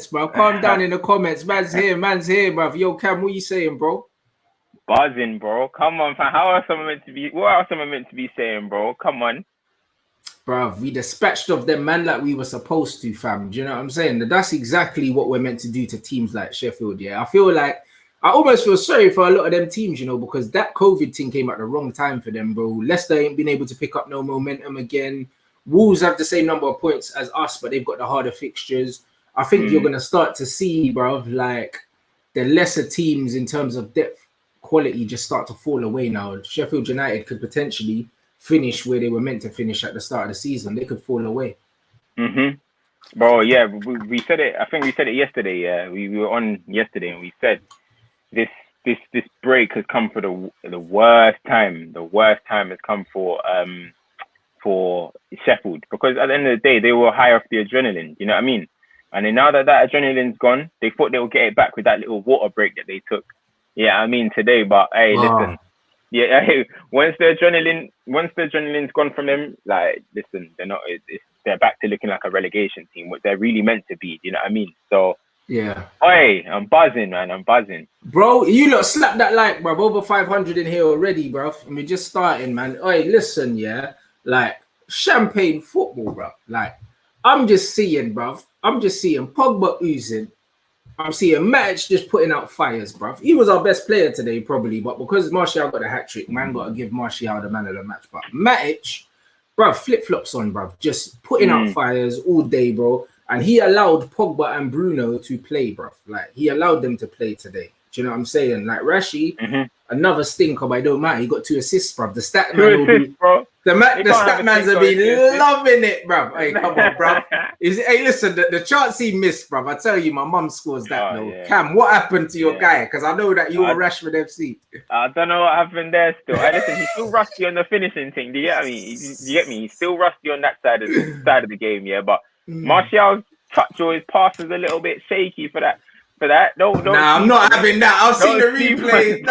bro. Calm down in the comments. Man's here, bruv. Yo, Cam, what you saying, bro? Buzzing, bro. Come on, fam. How else am I meant to be? What else am I meant to be saying, bro? Come on. Bruv, we dispatched of them, man, like we were supposed to, fam. Do you know what I'm saying? That's exactly what we're meant to do to teams like Sheffield, yeah. I almost feel sorry for a lot of them teams, you know, because that COVID thing came at the wrong time for them, bro. Leicester ain't been able to pick up no momentum again. Wolves have the same number of points as us, but they've got the harder fixtures. I think you're going to start to see, bro, like the lesser teams in terms of depth quality just start to fall away now. Sheffield United could potentially finish where they were meant to finish at the start of the season. They could fall away. Bro, yeah, we said it. I think we said it yesterday. Yeah, we were on yesterday and we said this break has come for the worst time. The worst time has come for Sheffield, because at the end of the day they were high off the adrenaline. You know what I mean? And then now that adrenaline's gone, they thought they would get it back with that little water break that they took. Yeah, I mean today, but hey, listen. Yeah, hey, once the adrenaline's gone from them, like, listen, they're back to looking like a relegation team, what they're really meant to be. You know what I mean? So yeah. Hey, I'm buzzing, man. I'm buzzing. Bro, you lot slap that like, bro. Over 500 in here already, bro. And we're just starting, man. Hey, listen, yeah. Like, champagne football, bro. Like, I'm just seeing Pogba oozing. I'm seeing Matic just putting out fires, bruv. He was our best player today, probably, but because Martial got a hat-trick, man got to give Martial the man of the match. But Matic, bruv, flip-flops on, bruv. Just putting out fires all day, bro. And he allowed Pogba and Bruno to play, bruv. Like, he allowed them to play today. Do you know what I'm saying? Like, Rashi, another stinker, but it don't matter. He got 2 assists, bruv. The stat man will be... bro. The stat man's have been loving it, bruv. Hey, come on, bruv. Hey, listen, the chance he missed, bruv. I tell you, my mum scores that, though. Yeah. Cam, what happened to your guy? Because I know that you're Rashford FC. I don't know what happened there still. Listen, he's still rusty on the finishing thing. Do you get me? You get me? He's still rusty on that side of the game, yeah. But Martial's touch or his pass is a little bit shaky for that. No, I'm not having that. I've seen the replay.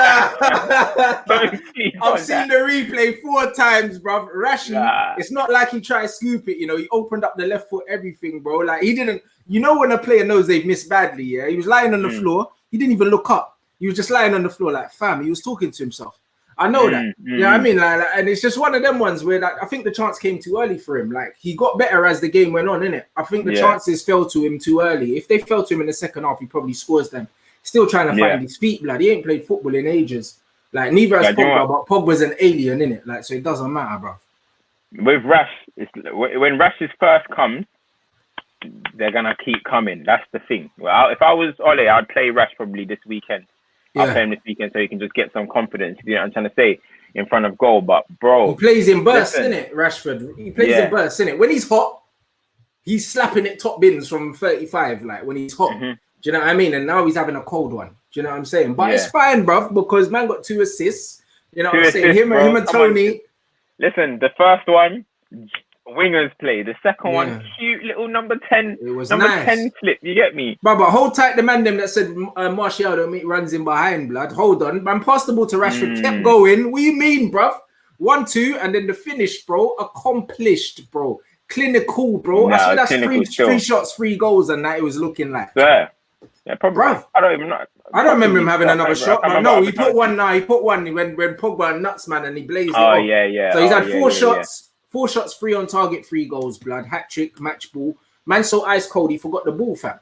I've seen the replay 4 times, bro. Rashi, it's not like he tried to scoop it. You know, he opened up the left foot, everything, bro. Like, he didn't. You know, when a player knows they've missed badly, yeah. He was lying on the floor. He didn't even look up. He was just lying on the floor, like, fam. He was talking to himself. I know that. You know what I mean? Like, and it's just one of them ones where, like, I think the chance came too early for him. Like, he got better as the game went on, innit? I think the chances fell to him too early. If they fell to him in the second half, he probably scores them. Still trying to find his feet, blood. He ain't played football in ages. Like, neither has Pogba, but Pogba's an alien, innit? Like, so it doesn't matter, bro. With Rash, when Rash's first comes, they're gonna keep coming. That's the thing. Well, if I was Ole, I'd play Rash probably this weekend. I'll play him this weekend so he can just get some confidence. You know what I'm trying to say? In front of goal. But, bro, he plays in bursts, innit, Rashford? He plays in bursts, innit? When he's hot, he's slapping it top bins from 35, like, when he's hot. Do you know what I mean? And now he's having a cold one. Do you know what I'm saying? But it's fine, bruv, because man got 2 assists. You know what I'm saying? Him and Tony. Listen, the first one, wingers play. The second one, cute little number 10. It was number nice. 10 slip. You get me? But hold tight the man them that said Martial don't make runs in behind, blood. Hold on. Man passed the ball to Rashford, kept going. What you mean, bruv? 1-2, and then the finish, bro. Accomplished, bro. Clinical, bro. That's 3 shots, 3 goals, and that it was looking like. Yeah, probably. Bruv. I don't remember him having another shot. But no, he put one now. He put one when Pogba and nuts, man, and he blazed it off. Yeah. So he's had 4 shots. 4 shots, 3 on target, 3 goals, blood, hat-trick, match ball. Man so ice cold, he forgot the ball, fam.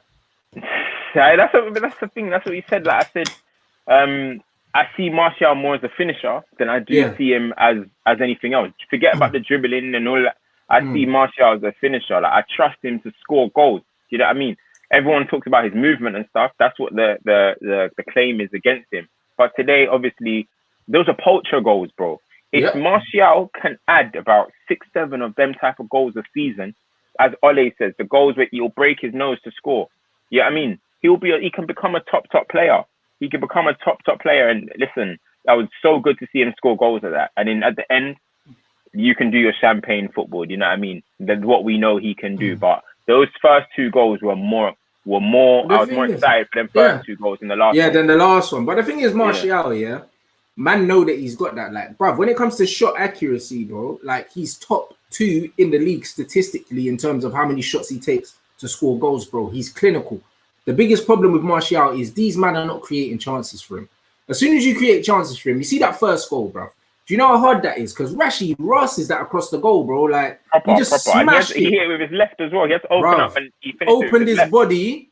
That's the thing. That's what he said. Like I said, I see Martial more as a finisher than I do see him as anything else. Forget about the dribbling and all that. I see Martial as a finisher. Like, I trust him to score goals. You know what I mean? Everyone talks about his movement and stuff. That's what the claim is against him. But today, obviously, those are poacher goals, bro. If Martial can add about 6-7 of them type of goals a season, as Ole says, the goals where he'll break his nose to score. Yeah, I mean, he can become a top player. He can become a top player. And listen, that was so good to see him score goals at that. And then at the end, you can do your champagne football. You know what I mean? That's what we know he can do. But those first 2 goals were more. I was more excited for them first 2 goals than the last. Than the last one. But the thing is, Martial, man know that he's got that. Like, bruv, when it comes to shot accuracy, bro, like, he's top 2 in the league statistically in terms of how many shots he takes to score goals, bro. He's clinical. The biggest problem with Martial is these men are not creating chances for him. As soon as you create chances for him, you see that first goal, bro. Do you know how hard that is? Because Rashi Ross is that across the goal, bro. Like he just smashed he hit it with his left as well. He has to open up and he finished opened his left. body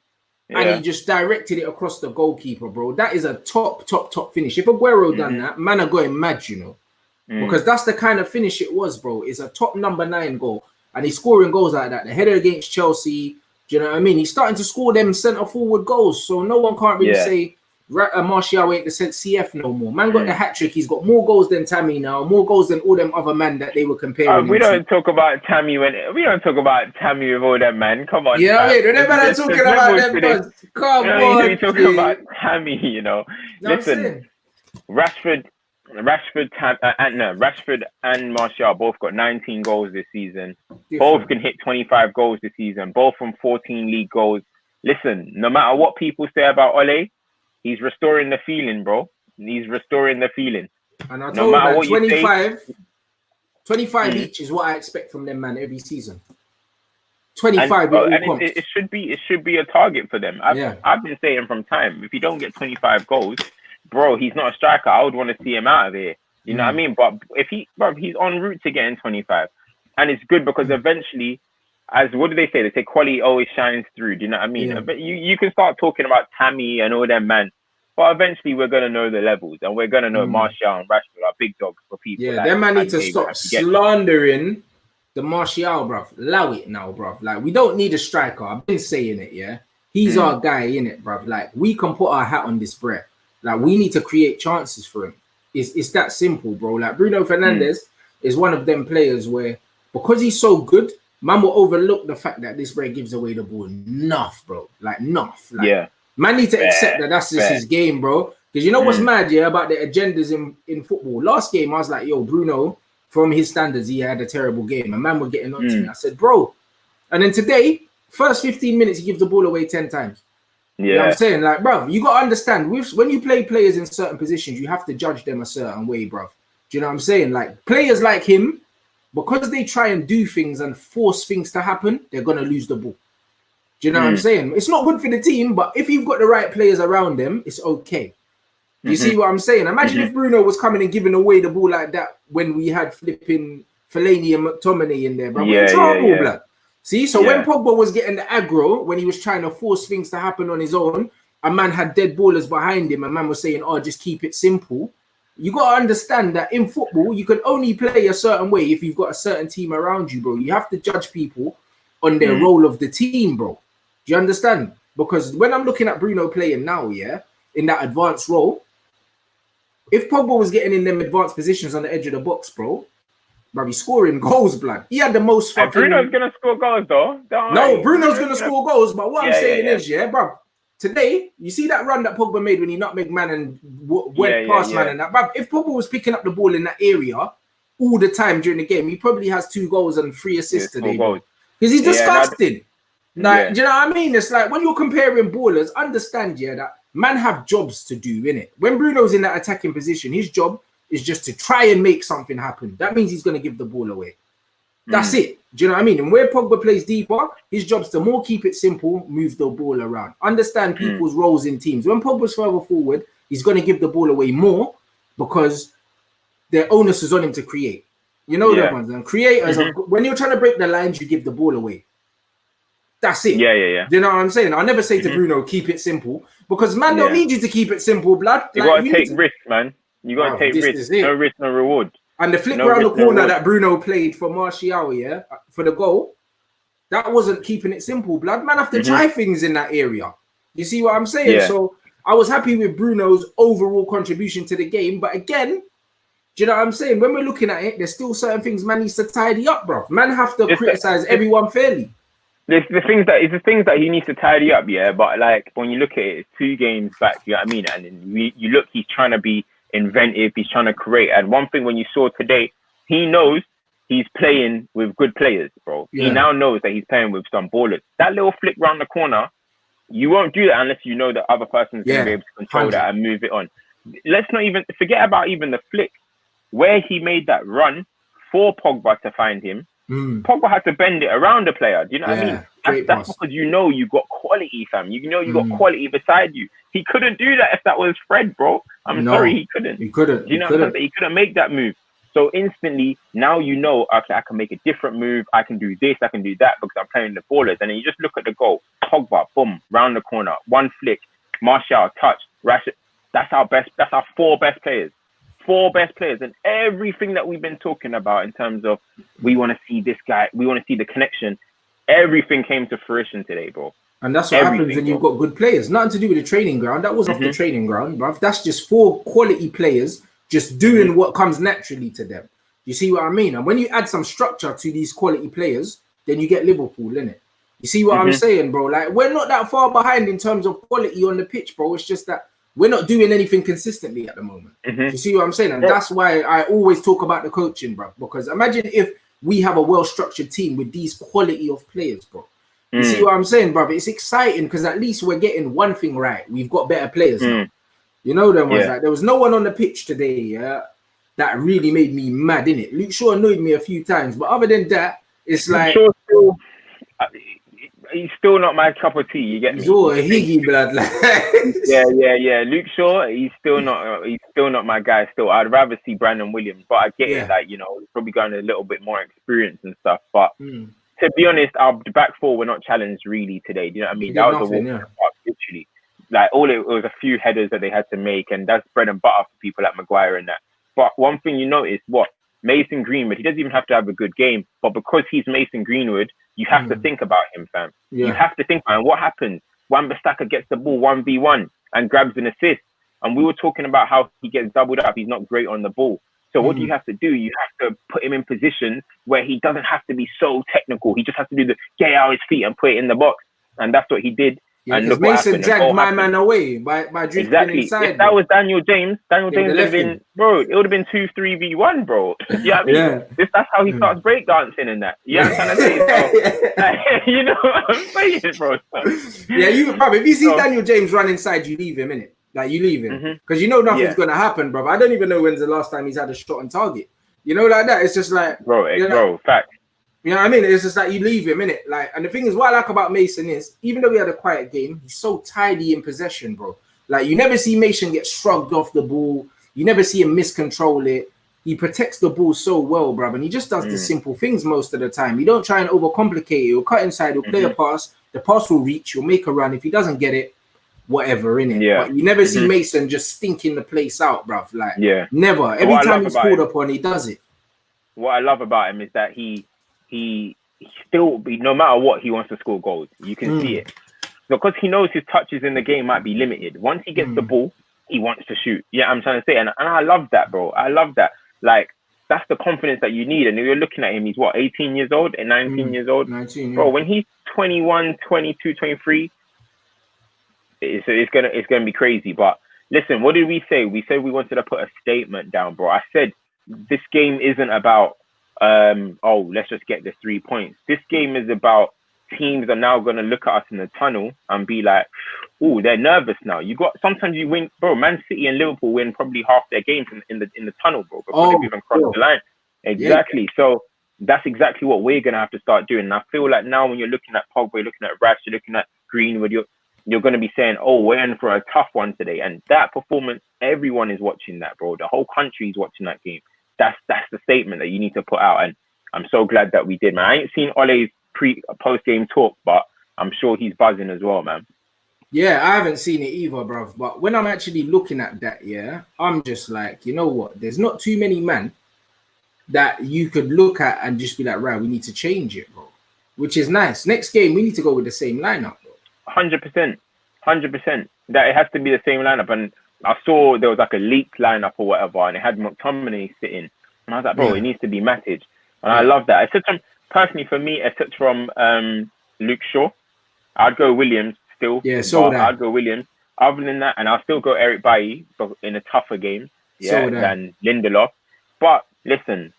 and he just directed it across the goalkeeper, bro. That is a top finish. If Aguero done that, man are going mad, you know. Because that's the kind of finish it was, bro. It's a top number 9 goal. And he's scoring goals like that. The header against Chelsea, do you know what I mean? He's starting to score them centre forward goals. So no one can't really say Martial ain't the CF no more. Man got the hat trick. He's got more goals than Tammy now, more goals than all them other men that they were comparing. We don't talk about Tammy with all them, man. Come on. Yeah, wait, remember that talking about them. Come on, we talking about Tammy, you know. Listen, Rashford and Martial both got 19 goals this season. Both can hit 25 goals this season. Both from 14 league goals. Listen, no matter what people say about Ole, he's restoring the feeling, bro. He's restoring the feeling. And I told him 25 each is what I expect from them, man, every season. 25 and it should be a target for them. I've been saying from time, if you don't get 25 goals, bro, he's not a striker. I would want to see him out of here. You know what I mean? But if he's en route to getting 25. And it's good because eventually, what do they say? They say quality always shines through. Do you know what I mean? But you can start talking about Tammy and all them, man. But eventually we're going to know the levels. And we're going to know Martial and Rashford are big dogs for people. Yeah, them man need to stop slandering the Martial, bruv. Allow it now, bruv. Like, we don't need a striker. I've been saying it, yeah? He's our guy, innit, bruv? Like, we can put our hat on this bread. Like, we need to create chances for him. It's that simple, bro. Like, Bruno Fernandes is one of them players where, because he's so good, man will overlook the fact that this bread gives away the ball enough, bro. Like, enough. Like, man need to accept that that's just his game, bro. Because you know what's mad, about the agendas in football? Last game, I was like, yo, Bruno, from his standards, he had a terrible game. And man were getting on to me. I said, bro. And then today, first 15 minutes, he gives the ball away 10 times. You know what I'm saying? Like, bro, you got to understand, when you play players in certain positions, you have to judge them a certain way, bro. Do you know what I'm saying? Like, players like him, because they try and do things and force things to happen, they're going to lose the ball. Do you know what I'm saying? It's not good for the team, but if you've got the right players around them, it's okay. You see what I'm saying? Imagine if Bruno was coming and giving away the ball like that when we had flipping Fellaini and McTominay in there, bro. We're in trouble, blood. See, so when Pogba was getting the aggro, when he was trying to force things to happen on his own, a man had dead ballers behind him, a man was saying, oh, just keep it simple. You got to understand that in football, you can only play a certain way if you've got a certain team around you, bro. You have to judge people on their role of the team, bro. Do you understand? Because when I'm looking at Bruno playing now, in that advanced role, if Pogba was getting in them advanced positions on the edge of the box, bro, he's scoring goals, blood. He had the most fucking... Bruno's going to score goals, though. Bruno's going to score goals, but what I'm saying is, bro, today, you see that run that Pogba made when he nutmegged man and went past man and that, bro, if Pogba was picking up the ball in that area all the time during the game, he probably has 2 goals and 3 assists today, bro. Because he's disgusting. Do you know what I mean? It's like, when you're comparing ballers, understand, that man have jobs to do, innit? When Bruno's in that attacking position, his job is just to try and make something happen. That means he's going to give the ball away. That's it. Do you know what I mean? And where Pogba plays deeper, his job's to more keep it simple, move the ball around. Understand people's roles in teams. When Pogba's further forward, he's going to give the ball away more because their onus is on him to create. You know that ones. And creators, when you're trying to break the lines, you give the ball away. That's it. Do you know what I'm saying? I'll never say to Bruno, keep it simple, because man don't need you to keep it simple, blood. You got to take risks, man. You got to take risks. No risk, no reward. And the flick around the corner that Bruno played for Martial, for the goal, that wasn't keeping it simple, blood. Man have to try things in that area. You see what I'm saying? So I was happy with Bruno's overall contribution to the game. But again, do you know what I'm saying? When we're looking at it, there's still certain things man needs to tidy up, bro. Man have to criticize everyone fairly. There's the things that he needs to tidy up, but like when you look at it, it's 2 games back, you know what I mean? And then you look, he's trying to be inventive, he's trying to create. And one thing when you saw today, he knows he's playing with good players, bro. He now knows that he's playing with some ballers. That little flick round the corner, you won't do that unless you know the other person's going to be able to control that and move it on. Let's not even forget about even the flick where he made that run for Pogba to find him. Pogba had to bend it around the player. Do you know what I mean? That's because you got quality, fam. You got quality beside you. He couldn't do that if that was Fred, bro. I'm sorry, he couldn't. He couldn't. Do you know what I'm saying? He couldn't make that move. So instantly, now okay, I can make a different move. I can do this, I can do that because I'm playing the ballers. And then you just look at the goal. Pogba, boom, round the corner, one flick, Martial, touch, Rashford. That's our four best players. And everything that we've been talking about in terms of we want to see this guy, we want to see the connection. Everything came to fruition today, bro. And that's what happens when you've got good players. Nothing to do with the training ground. That was off the training ground, bruv. That's just 4 quality players just doing what comes naturally to them. You see what I mean? And when you add some structure to these quality players, then you get Liverpool, innit? You see what I'm saying, bro? Like, we're not that far behind in terms of quality on the pitch, bro. It's just that we're not doing anything consistently at the moment. You see what I'm saying? And that's why I always talk about the coaching, bro. Because imagine if we have a well-structured team with these quality of players, bro. You see what I'm saying, brother? It's exciting because at least we're getting one thing right. We've got better players now. You know them ones. Like, there was no one on the pitch today, that really made me mad, innit? Luke Shaw annoyed me a few times, but other than that, it's like he's still not my cup of tea. You get me? He's all a higgy blood, like. yeah. Luke Shaw, he's still not my guy. Still, I'd rather see Brandon Williams, but I get it. Like, probably going a little bit more experience and stuff, but. To be honest, our back four were not challenged really today. Do you know what I mean? That was a walk in the park, literally. Like, it was a few headers that they had to make, and that's bread and butter for people like Maguire and that. But one thing you notice, Mason Greenwood, he doesn't even have to have a good game, but because he's Mason Greenwood, you have to think about him, fam. You have to think about him. What happens? Wan-Bissaka gets the ball 1v1 and grabs an assist. And we were talking about how he gets doubled up. He's not great on the ball. So what do you have to do? You have to put him in positions where he doesn't have to be so technical. He just has to do get out his feet and put it in the box. And that's what he did. Yeah, and look Mason dragged my man away by drifting inside. If that was Daniel James would have been, bro, it would have been 2-3v1, bro. You know what I mean? That's how he starts breakdancing and that. You know what I'm saying? So, you know what I'm saying, bro? Bro, if you see Daniel James run inside, you leave him, innit? Like, you leave him. Because you know nothing's going to happen, bro. I don't even know when's the last time he's had a shot on target. You know, like that. It's just like... Bro, fact. You know what I mean? It's just like you leave him, innit? Like, and the thing is, what I like about Mason is, even though we had a quiet game, he's so tidy in possession, bro. Like, you never see Mason get shrugged off the ball. You never see him miscontrol it. He protects the ball so well, bro. And he just does the simple things most of the time. You don't try and overcomplicate it. He'll cut inside. He'll play a pass. The pass will reach. He'll make a run. If he doesn't get it, whatever, innit? Yeah. But you never see Mason just stinking the place out, bruv. Like, never. Every time he's called upon, he does it. What I love about him is that he still, no matter what, he wants to score goals. You can see it. Because he knows his touches in the game might be limited. Once he gets the ball, he wants to shoot. Yeah, I'm trying to say. And I love that, bro. I love that. Like, that's the confidence that you need. And you're looking at him, he's 18 years old and 19 years old? 19, Bro, when he's 21, 22, 23, it's gonna be crazy. But listen, what did we say? We said we wanted to put a statement down, bro. I said this game isn't about let's just get the 3 points. This game is about teams are now gonna look at us in the tunnel and be like, oh, they're nervous now. Sometimes you win, bro. Man City and Liverpool win probably half their games in the tunnel, bro, before they've even crossed the line. Exactly. Yeah. So that's exactly what we're gonna have to start doing. And I feel like now when you're looking at Pogba, you're looking at Rash, you're looking at Greenwood, you're going to be saying, oh, we're in for a tough one today. And that performance, everyone is watching that, bro. The whole country is watching that game. That's the statement that you need to put out. And I'm so glad that we did, man. I ain't seen Ole's post-game talk, but I'm sure he's buzzing as well, man. Yeah, I haven't seen it either, bro. But when I'm actually looking at that, I'm just like, you know what? There's not too many men that you could look at and just be like, right, we need to change it, bro. Which is nice. Next game, we need to go with the same lineup, bro. 100%. That it has to be the same lineup. And I saw there was like a leaked lineup or whatever, and it had McTominay sitting. And I was like, bro, it needs to be Matic. And I love that. Personally, for me, except from Luke Shaw, I'd go Williams still. Yeah, so I'd go Williams. Other than that, and I'll still go Eric Bailly in a tougher game than Lindelof. But listen,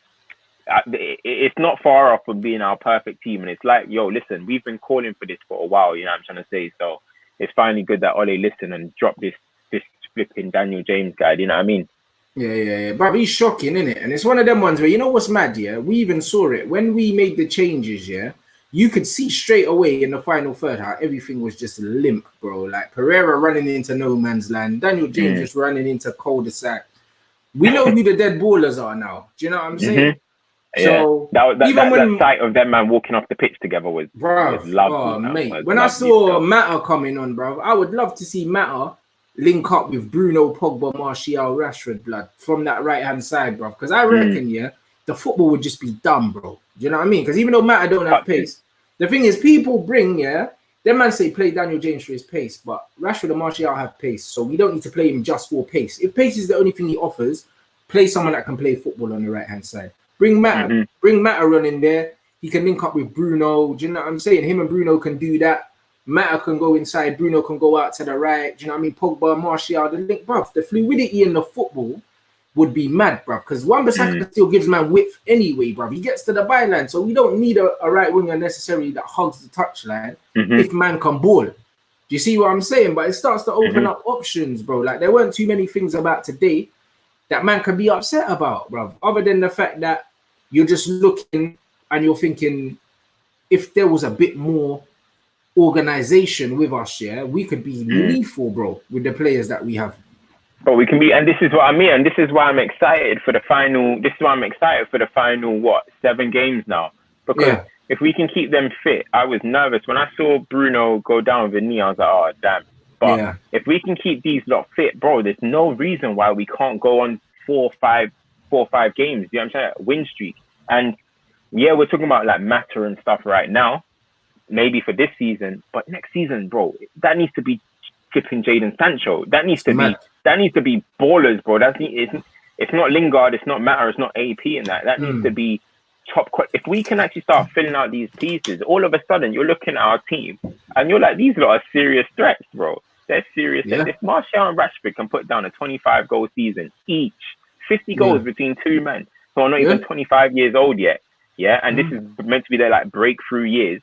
it's not far off from being our perfect team. And it's like, yo, listen, we've been calling for this for a while, you know what I'm trying to say? So it's finally good that Ole listened and dropped this flipping Daniel James guy, you know what I mean? Yeah. But he's shocking, isn't it? And it's one of them ones where, you know what's mad, yeah? We even saw it. When we made the changes, yeah? You could see straight away in the final third how everything was just limp, bro. Like Pereira running into no man's land. Daniel James just running into cul-de-sac. We know who the dead ballers are now. Do you know what I'm saying? Yeah. So That sight of them man walking off the pitch together was lovely. Oh, mate. When I saw Mata coming on, bro, I would love to see Mata link up with Bruno, Pogba, Martial, Rashford, blood, from that right-hand side, bro. Because I reckon, the football would just be dumb, bro. Do you know what I mean? Because even though Mata don't have pace, the thing is, people bring, them man say play Daniel James for his pace, but Rashford and Martial have pace, so we don't need to play him just for pace. If pace is the only thing he offers, play someone that can play football on the right-hand side. Bring Mata running there. He can link up with Bruno. Do you know what I'm saying? Him and Bruno can do that. Mata can go inside. Bruno can go out to the right. Do you know what I mean? Pogba, Martial, the link, bruv. The fluidity in the football would be mad, bruv. Because Wan-Bissaka still gives man width anyway, bruv. He gets to the byline, so we don't need a right winger necessarily that hugs the touchline if man can ball. Do you see what I'm saying? But it starts to open up options, bro. Like, there weren't too many things about today that man can be upset about, bruv. Other than the fact that you're just looking and you're thinking, if there was a bit more organization with us, we could be lethal, bro, with the players that we have. But we can be, and this is what I mean, and this is why I'm excited for the final. This is why I'm excited for the final. 7 games now? Because if we can keep them fit, I was nervous when I saw Bruno go down with a knee. I was like, oh damn. But if we can keep these lot fit, bro, there's no reason why we can't go on 4 or 5 games. You know what I'm saying? Win streak. And we're talking about like Mata and stuff right now, maybe for this season, but next season, bro, that needs to be tipping Jadon Sancho. That needs to be ballers, bro. It's not Lingard, it's not Mata, it's not AP in that. That needs to be top. If we can actually start filling out these pieces, all of a sudden you're looking at our team and you're like, these lot are serious threats, bro. They're serious. If Martial and Rashford can put down a 25 goal season each, 50 goals between 2 men who are not even 25 years old yet. Yeah, and this is meant to be their like breakthrough years,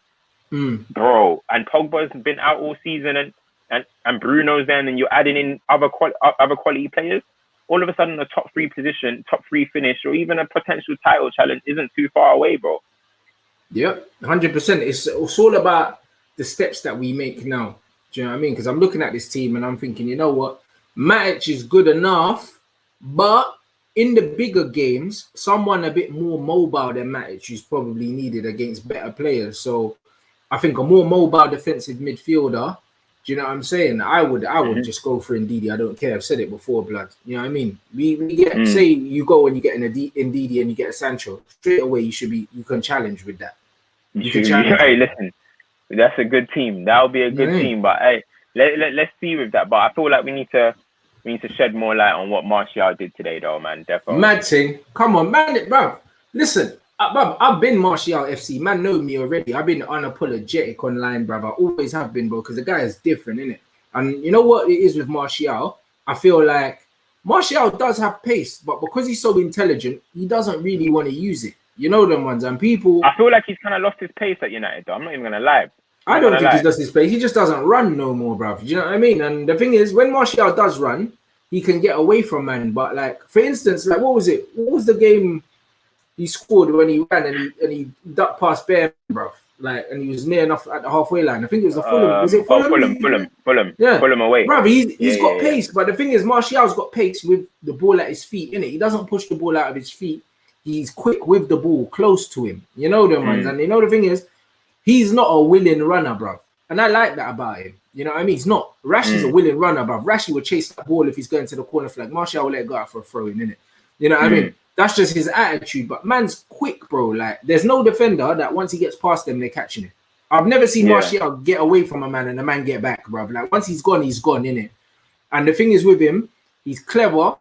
bro. And Pogba's been out all season, and Bruno's there, and then you're adding in other quality players. All of a sudden, a top 3 position, top 3 finish, or even a potential title challenge isn't too far away, bro. Yep, 100%. It's all about the steps that we make now. Do you know what I mean? Because I'm looking at this team and I'm thinking, you know what, Matic is good enough, but in the bigger games, someone a bit more mobile than Matic is probably needed against better players. So I think a more mobile defensive midfielder, do you know what I'm saying? I would just go for Ndidi. I don't care. I've said it before, blood. You know what I mean? We get say you go and you get an Ndidi and you get a Sancho, straight away you can challenge with that. Hey, listen, that's a good team. That'll be a good team. But hey, let's see with that. But I feel like we need to shed more light on what Martial did today, though, man. Definitely. Mad thing. Come on, man. Bro, listen. Bruv, I've been Martial FC. Man know me already. I've been unapologetic online, bruv. I always have been, bro, because the guy is different, innit? And you know what it is with Martial? I feel like Martial does have pace, but because he's so intelligent, he doesn't really want to use it. You know them ones. And people... I feel like he's kind of lost his pace at United, though. I'm not even going to lie. I don't think he lost his pace. He just doesn't run no more, bruv. Do you know what I mean? And the thing is, when Martial does run, he can get away from man. But, like, for instance, like, what was it? What was the game... he scored when he ran and he ducked past Bear, bro. Like, and he was near enough at the halfway line. I think it was the Fulham. Was it Fulham? Fulham. Yeah. Fulham away. Bro, he's got pace, but the thing is, Martial's got pace with the ball at his feet, innit? He doesn't push the ball out of his feet. He's quick with the ball, close to him. You know them ones. And you know the thing is, he's not a willing runner, bro. And I like that about him. You know what I mean? He's not. Rashi's a willing runner, bro. Rashi would chase that ball if he's going to the corner flag. Martial will let it go out for a throw-in, innit? You know what I mean? That's just his attitude. But man's quick, bro. Like, there's no defender that once he gets past them, they're catching him. I've never seen Martial get away from a man and the man get back, bro. Like, once he's gone, innit? And the thing is with him, he's clever.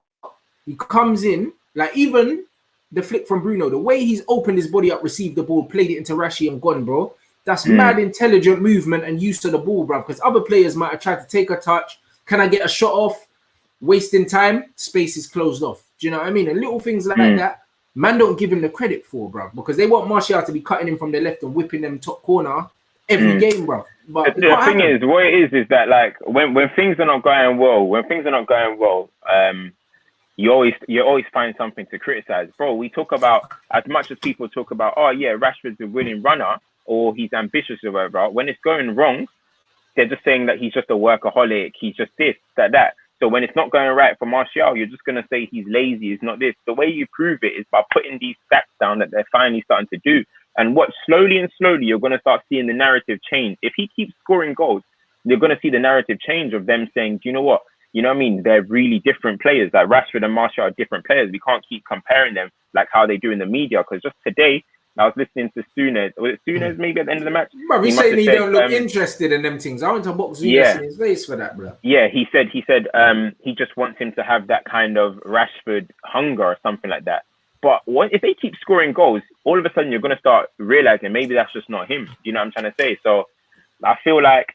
He comes in, like, even the flick from Bruno, the way he's opened his body up, received the ball, played it into Rashi and gone, bro. That's mad intelligent movement and use of the ball, bro. Because other players might have tried to take a touch. Can I get a shot off? Wasting time, space is closed off. Do you know what I mean? And little things like that, man don't give him the credit for, bro. Because they want Martial to be cutting him from the left and whipping them top corner every game, bro. But the thing is, what it is that, like, when things are not going well, you always find something to criticize, bro. We talk about, as much as people talk about, oh yeah, Rashford's a winning runner or he's ambitious or whatever. When it's going wrong, they're just saying that he's just a workaholic. He's just this, that. So when it's not going right for Martial, you're just gonna say he's lazy. He's not this. The way you prove it is by putting these stats down that they're finally starting to do. And what slowly and slowly you're gonna start seeing the narrative change. If he keeps scoring goals, you're gonna see the narrative change of them saying, do you know what? You know what I mean? They're really different players. Like Rashford and Martial are different players. We can't keep comparing them like how they do in the media. Because just today, I was listening to Souness. Was it Souness maybe at the end of the match? Bro, he's saying he don't look interested in them things. I want to box Souness in his face for that, bro. Yeah, he said he just wants him to have that kind of Rashford hunger or something like that. But if they keep scoring goals, all of a sudden you're going to start realizing maybe that's just not him. You know what I'm trying to say? So I feel like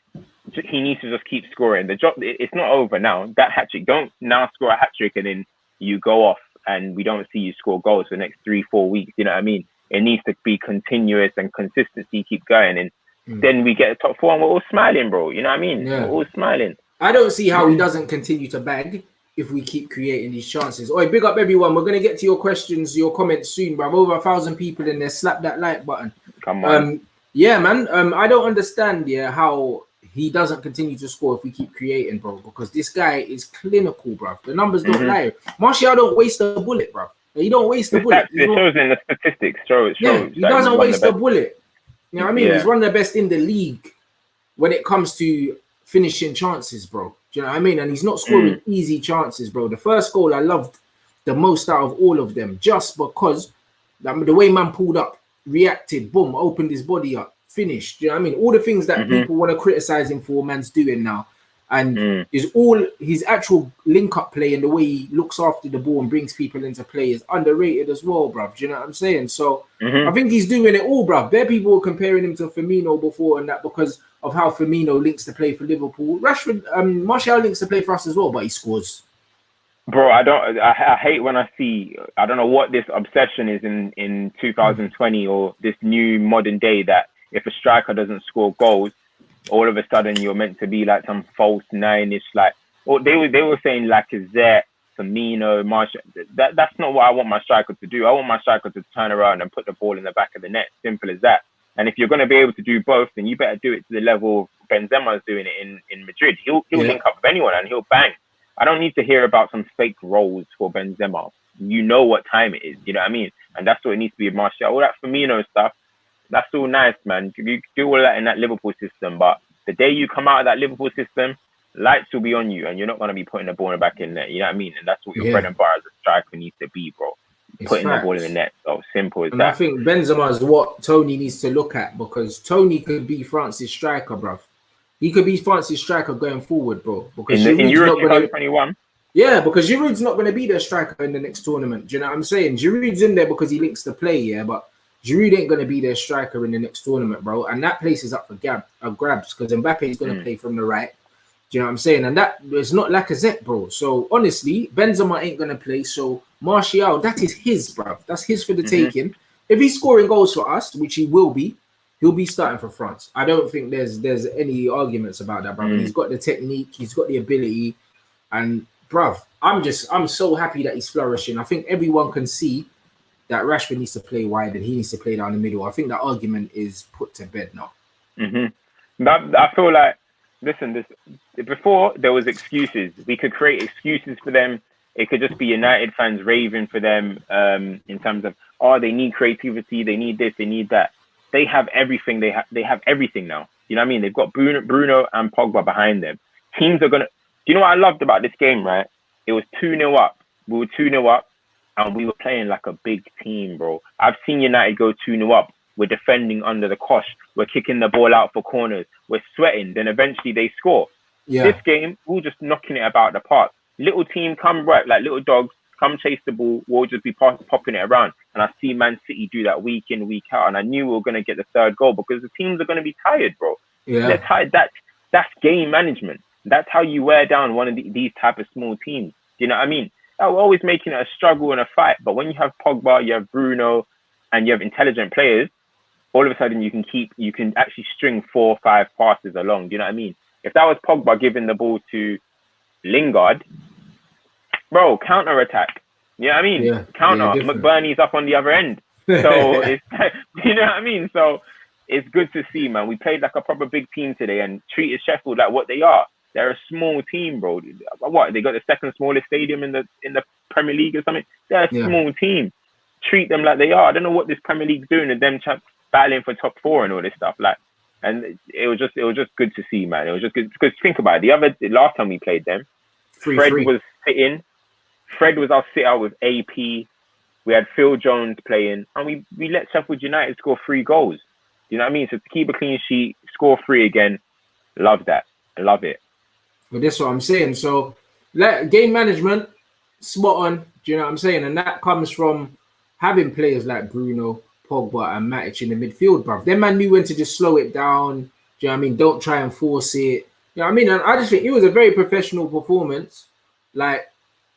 he needs to just keep scoring. The job, it's not over now. That hat trick, don't now score a hat trick and then you go off and we don't see you score goals for the next 3-4 weeks. You know what I mean? It needs to be continuous and consistency keep going. And then we get a top 4 and we're all smiling, bro. You know what I mean? Yeah. We're all smiling. I don't see how he doesn't continue to bag if we keep creating these chances. Oi, big up everyone. We're going to get to your questions, your comments soon, bro. Over 1,000 people in there. Slap that like button. Come on. Yeah, man. I don't understand, how he doesn't continue to score if we keep creating, bro, because this guy is clinical, bro. The numbers don't lie. Martial don't waste a bullet, bro. He don't waste a bullet. It shows in the statistics. He doesn't waste a bullet. You know what I mean? Yeah. He's one of the best in the league when it comes to finishing chances, bro. Do you know what I mean? And he's not scoring easy chances, bro. The first goal I loved the most out of all of them, just because the way man pulled up, reacted, boom, opened his body up, finished. Do you know what I mean? All the things that people want to criticize him for, man's doing now. And is all his actual link-up play and the way he looks after the ball and brings people into play is underrated as well, bruv. Do you know what I'm saying? So I think he's doing it all, bruv. There people were comparing him to Firmino before and that because of how Firmino links to play for Liverpool. Rashford, Martial links to play for us as well, but he scores. Bro, I hate when I see, I don't know what this obsession is in 2020 or this new modern day that if a striker doesn't score goals, all of a sudden you're meant to be like some false nine-ish, like, or they were saying Lacazette, Firmino, Martial. That's not what I want my striker to do. I want my striker to turn around and put the ball in the back of the net. Simple as that. And if you're going to be able to do both, then you better do it to the level Benzema's doing it in Madrid. He'll link up with anyone and he'll bang. I don't need to hear about some fake roles for Benzema. You know what time it is. You know what I mean? And that's what it needs to be with Martial. All that Firmino stuff, that's all nice, man. You do all that in that Liverpool system, but the day you come out of that Liverpool system, lights will be on you, and you're not going to be putting the ball back in there. You know what I mean? And that's what your bread and butter as a striker needs to be, bro. Putting the ball in the net. So simple as that. I think Benzema is what Tony needs to look at because Tony could be France's striker, bro. He could be France's striker going forward, bro. Because in Euro 2021. Yeah, because Giroud's not going to be their striker in the next tournament. Do you know what I'm saying? Giroud's in there because he links to play, yeah, but Giroud ain't going to be their striker in the next tournament, bro. And that place is up for grabs because Mbappe is going to play from the right. Do you know what I'm saying? And that is not Lacazette, bro. So honestly, Benzema ain't going to play. So Martial, that is his, bro. That's his for the taking. If he's scoring goals for us, which he will be, he'll be starting for France. I don't think there's any arguments about that, bro. He's got the technique, he's got the ability, and bruv, I'm so happy that he's flourishing. I think everyone can see that Rashford needs to play wide and he needs to play down the middle. I think that argument is put to bed now. I feel like, listen, before there was excuses. We could create excuses for them. It could just be United fans raving for them in terms of, they need creativity, they need this, they need that. They have everything. They have everything now. You know what I mean? They've got Bruno and Pogba behind them. Teams are gonna. Do you know what I loved about this game? Right? It was 2-0 up. We were 2-0 up, and we were playing like a big team, bro. I've seen United go 2-0 up. We're defending under the cosh. We're kicking the ball out for corners. We're sweating. Then eventually they score. Yeah. This game, we're just knocking it about the park. Little team come right like little dogs. Come chase the ball, we'll just be popping it around. And I see Man City do that week in, week out. And I knew we were going to get the third goal because the teams are going to be tired, bro. Yeah. They're tired. That's game management. That's how you wear down one of these type of small teams. Do you know what I mean? We're always making it a struggle and a fight. But when you have Pogba, you have Bruno, and you have intelligent players, all of a sudden you can actually string 4 or 5 passes along. Do you know what I mean? If that was Pogba giving the ball to Lingard, bro, counter attack. You know what I mean? Yeah. Counter. Different. McBurney's up on the other end. So it's, you know what I mean? So it's good to see, man. We played like a proper big team today and treated Sheffield like what they are. They're a small team, bro. What, they got the second smallest stadium in the Premier League or something? They're a small team. Treat them like they are. I don't know what this Premier League's doing and them battling for top 4 and all this stuff. Like, and it was just good to see, man. It was just good because think about it. The last time we played them, Fred was sitting. Fred was our sit out with AP. We had Phil Jones playing, and we let Sheffield United score 3 goals. You know what I mean? So to keep a clean sheet, score 3 again, love that. I love it. Well, that's what I'm saying. So, game management, spot on. Do you know what I'm saying? And that comes from having players like Bruno, Pogba, and Matic in the midfield, bruv. Them man knew when to just slow it down. Do you know what I mean? Don't try and force it. You know what I mean? And I just think it was a very professional performance. Like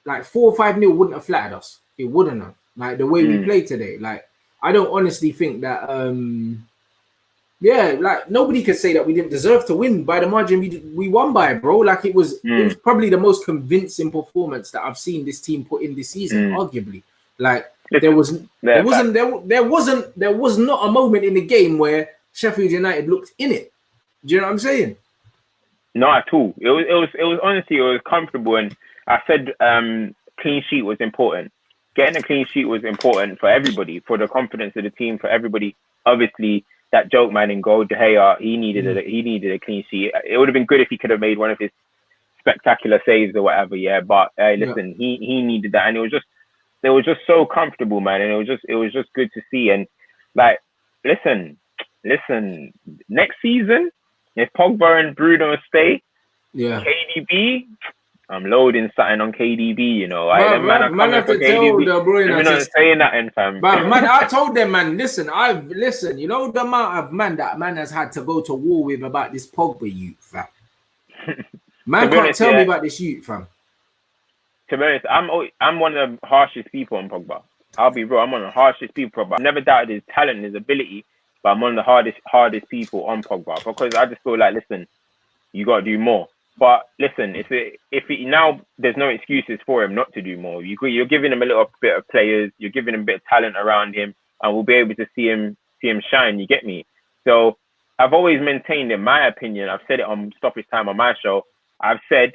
4-5-0 wouldn't have flattered us. It wouldn't have. Like the way we played today. Like I don't honestly think that like nobody could say that we didn't deserve to win by the margin we won by, bro. Like it was probably the most convincing performance that I've seen this team put in this season, arguably. Like there was not a moment in the game where Sheffield United looked in it. Do you know what I'm saying? Not at all. It was honestly, it was comfortable, and I said clean sheet was important. Getting a clean sheet was important for everybody, for the confidence of the team, for everybody. Obviously, that joke man in goal, De Gea, he needed a clean sheet. It would have been good if he could have made one of his spectacular saves or whatever. Yeah, but listen, he needed that, and it was just so comfortable, man, and it was just good to see. And like, listen, next season, if Pogba and Bruno stay, KDB, I'm loading something on KDB, you know. Man have to tell the bro, I'm not saying that, fam. But man, I told them, man, listen, you know the amount of that man has had to go to war with about this Pogba youth, fam. Man can't tell me about this youth, fam. To be honest, I'm one of the harshest people on Pogba. I'll be real, I'm one of the harshest people, but I've never doubted his talent and his ability, but I'm one of the hardest people on Pogba because I just feel like, listen, you got to do more. But listen, now there's no excuses for him not to do more. You're giving him a little bit of players, you're giving him a bit of talent around him, and we'll be able to see him shine. You get me? So I've always maintained, in my opinion, I've said it on Stoppage Time on my show. I've said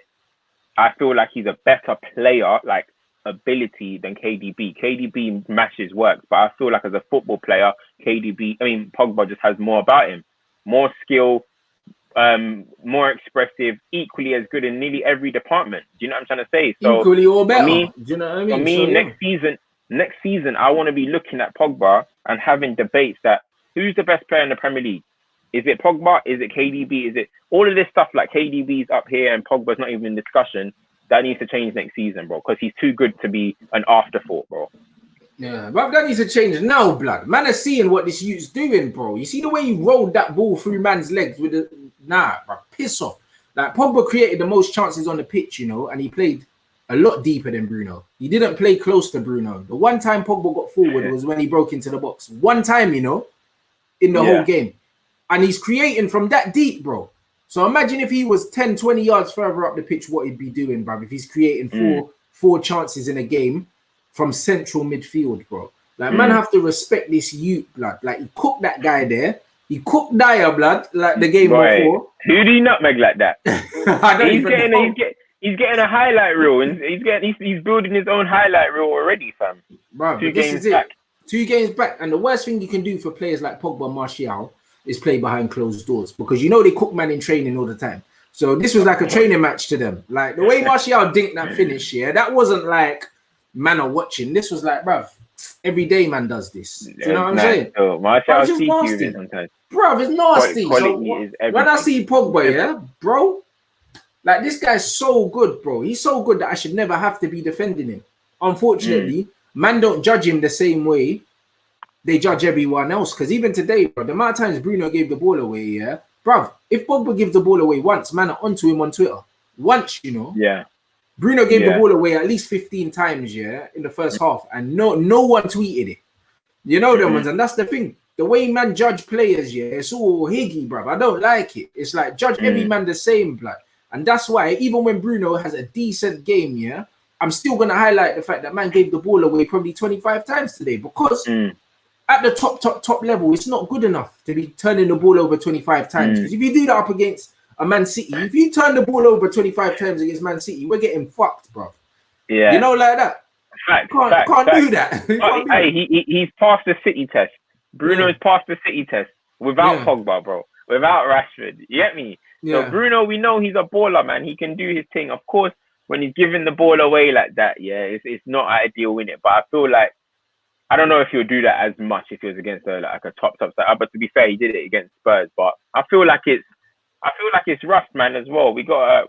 I feel like he's a better player, like ability, than KDB. KDB matches work, but I feel like as a football player, Pogba just has more about him, more skill. More expressive, equally as good in nearly every department. Do you know what I'm trying to say? So equally or better. Do you know what I mean? For me, next season, I want to be looking at Pogba and having debates that who's the best player in the Premier League? Is it Pogba? Is it KDB? Is it all of this stuff like KDB's up here and Pogba's not even in discussion? That needs to change next season, bro, because he's too good to be an afterthought, bro. Yeah, but that needs to change now, blood. Man is seeing what this youth's doing, bro. You see the way he rolled that ball through man's legs with the... Nah, bro, piss off. Like, Pogba created the most chances on the pitch, you know, and he played a lot deeper than Bruno. He didn't play close to Bruno. The one time Pogba got forward was when he broke into the box. One time, you know, in the whole game. And he's creating from that deep, bro. So imagine if he was 10, 20 yards further up the pitch, what he'd be doing, bro, if he's creating four chances in a game from central midfield, bro. Like, man have to respect this youth, blood. Like, he cooked that guy there. He cooked Dyer, blood, like the game before. Who do you nutmeg like that? He's getting a highlight reel, and he's building his own highlight reel already, fam. Bro, 2 games back. 2 games back, and the worst thing you can do for players like Pogba and Martial is play behind closed doors, because you know they cook man in training all the time. So this was like a training match to them. Like the way Martial dinked that finish, that wasn't like man are watching. This was like, bruv, every day man does this. Do you know what I'm saying? So Martial's nasty sometimes. Bro, it's nasty. When I see Pogba, bro, like this guy's so good, bro. He's so good that I should never have to be defending him. Unfortunately, man don't judge him the same way they judge everyone else. Because even today, bro, the amount of times Bruno gave the ball away, bro, if Pogba gives the ball away once, man are onto him on Twitter. Once, you know. Yeah. Bruno gave the ball away at least 15 times, in the first half, and no one tweeted it. You know them ones, and that's the thing. The way man judge players, it's all higgy, bruv. I don't like it. It's like judge every man the same, blood. And that's why even when Bruno has a decent game, I'm still going to highlight the fact that man gave the ball away probably 25 times today, because at the top level, it's not good enough to be turning the ball over 25 times. Because if you do that up against a Man City, if you turn the ball over 25 times against Man City, we're getting fucked, bro. Yeah. You know, like that. Fact. Can't do that. He's passed the City test. Bruno's passed the City test without Pogba, bro. Without Rashford. You get me? Yeah. So Bruno, we know he's a baller, man. He can do his thing. Of course, when he's giving the ball away like that, it's not ideal in it. But I feel like, I don't know if he'll do that as much if he was against a top side. But to be fair, he did it against Spurs. But I feel like it's rust, man, as well. We gotta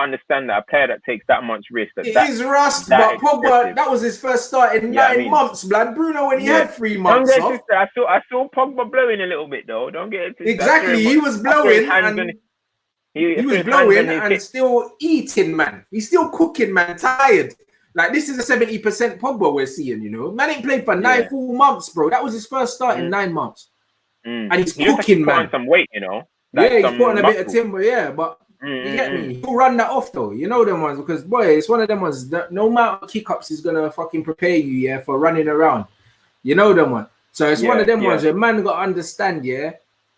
understand that a player that takes that much risk. It is rust, but Pogba, that was his first start in 9 months, blood. Bruno, when he had 3 months off. I saw Pogba blowing a little bit though. Don't get it twisted. Exactly, he was blowing and he was blowing and still eating, man. He's still cooking, man. Tired. Like, this is a 70% Pogba we're seeing, you know. Man ain't played for 9 full months, bro. That was his first start in 9 months. And he's cooking, man. Put on some weight, you know. Like he's putting a bit of timber, but you get me? He'll run that off, though. You know them ones, because, boy, it's one of them ones that no matter kick-ups is going to fucking prepare you, for running around. You know them ones. So it's one of them ones where man got to understand,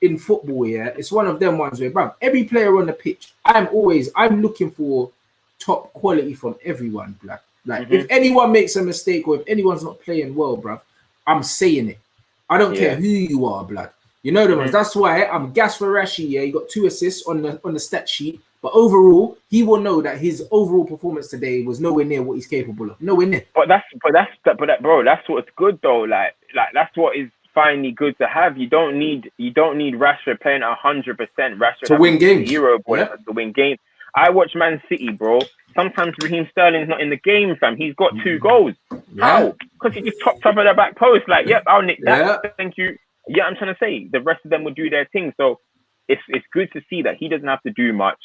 in football, it's one of them ones where, bro, every player on the pitch, I'm looking for top quality from everyone, black. Like, if anyone makes a mistake or if anyone's not playing well, bruv, I'm saying it. I don't care who you are, blood. You know the ones. That's why I'm gassed for Rashi. He got 2 assists on the stat sheet. But overall, he will know that his overall performance today was nowhere near what he's capable of. Nowhere near. But bro, that's what's good though. Like that's what is finally good to have. You don't need Rashford playing 100%. Rashford to win games. Hero boy to win games. I watch Man City, bro. Sometimes Raheem Sterling's not in the game, fam. He's got 2 goals. How? Because he just chopped up at the back post. Like, yep, I'll nick that. Thank you. Yeah, I'm trying to say the rest of them will do their thing. So it's good to see that he doesn't have to do much,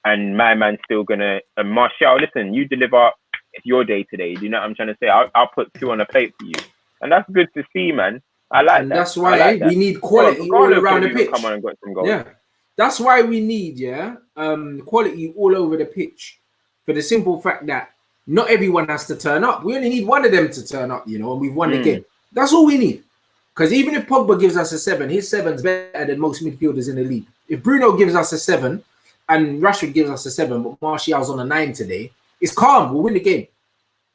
and my man's still gonna. Martial, listen, you deliver. It's your day today. Do you know what I'm trying to say? I'll put 2 on the plate for you, and that's good to see, man. I like and that. That's why we need quality all around the pitch. Come on and got some goals. Yeah, that's why we need quality all over the pitch, for the simple fact that not everyone has to turn up. We only need one of them to turn up, you know, and we've won the game. That's all we need. Because even if Pogba gives us a 7, his 7's better than most midfielders in the league. If Bruno gives us a 7 and Rashford gives us a 7, but Martial's on a 9 today, it's calm. We'll win the game.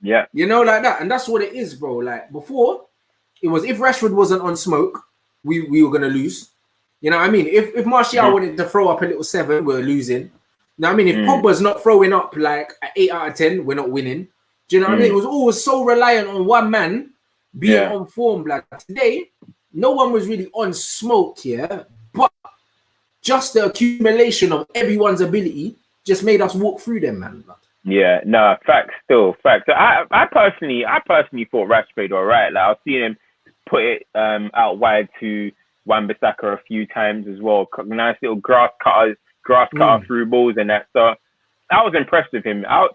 Yeah. You know, like that. And that's what it is, bro. Like, before, it was if Rashford wasn't on smoke, we were going to lose. You know what I mean? If Martial wanted to throw up a little 7, we're losing. You know what I mean? If Pogba's not throwing up like an 8 out of 10, we're not winning. Do you know what I mean? It was always so reliant on one man being on form. Like today, no one was really on smoke here, but just the accumulation of everyone's ability just made us walk through them, man. Yeah, no, facts. So I personally thought Rashford all right. Like I've seen him put it out wide to Wan-Bissaka a few times as well. Nice little grass cutter through balls and that. So I was impressed with him. I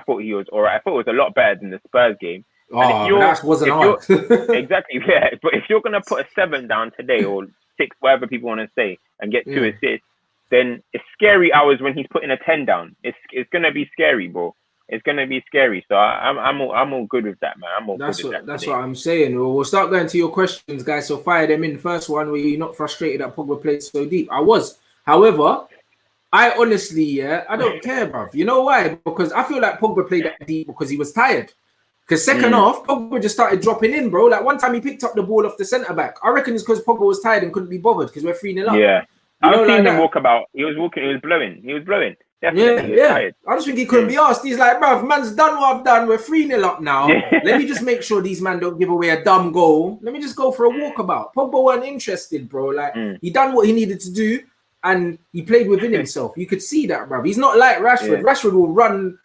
thought he was all right. I thought it was a lot better than the Spurs game. That wasn't hard. Exactly, yeah. But if you're gonna put a 7 down today or 6, whatever people want to say, and get 2 assists, then it's scary hours when he's putting a 10 down. It's gonna be scary, bro. It's gonna be scary. So I'm all good with that, man. That's what I'm saying. We'll start going to your questions, guys. So fire them in. The first one, were you not frustrated that Pogba played so deep? I was. However, I honestly, I don't care, bruv. You know why? Because I feel like Pogba played that deep because he was tired. Because second half, Pogba just started dropping in, bro. Like one time he picked up the ball off the centre back. I reckon it's because Pogba was tired and couldn't be bothered because we're 3-0 up. Yeah. I've seen him walk about. He was blowing. Definitely. Yeah. I just think he couldn't be asked. He's like, bruv, man's done what I've done. We're 3-0 up now. Let me just make sure these men don't give away a dumb goal. Let me just go for a walkabout. Pogba weren't interested, bro. Like, he done what he needed to do and he played within himself. You could see that, bruv. He's not like Rashford. Yeah. Rashford will run.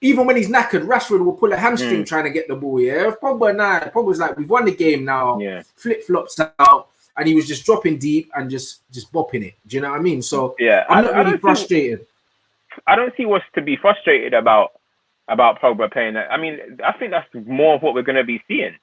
Even when he's knackered, Rashford will pull a hamstring trying to get the ball. Yeah, Pogba's like, we've won the game now. Yeah, flip flops out, and he was just dropping deep and just bopping it. Do you know what I mean? So yeah, I'm not really frustrated. I don't see what's to be frustrated about Pogba playing that. I mean, I think that's more of what we're going to be seeing.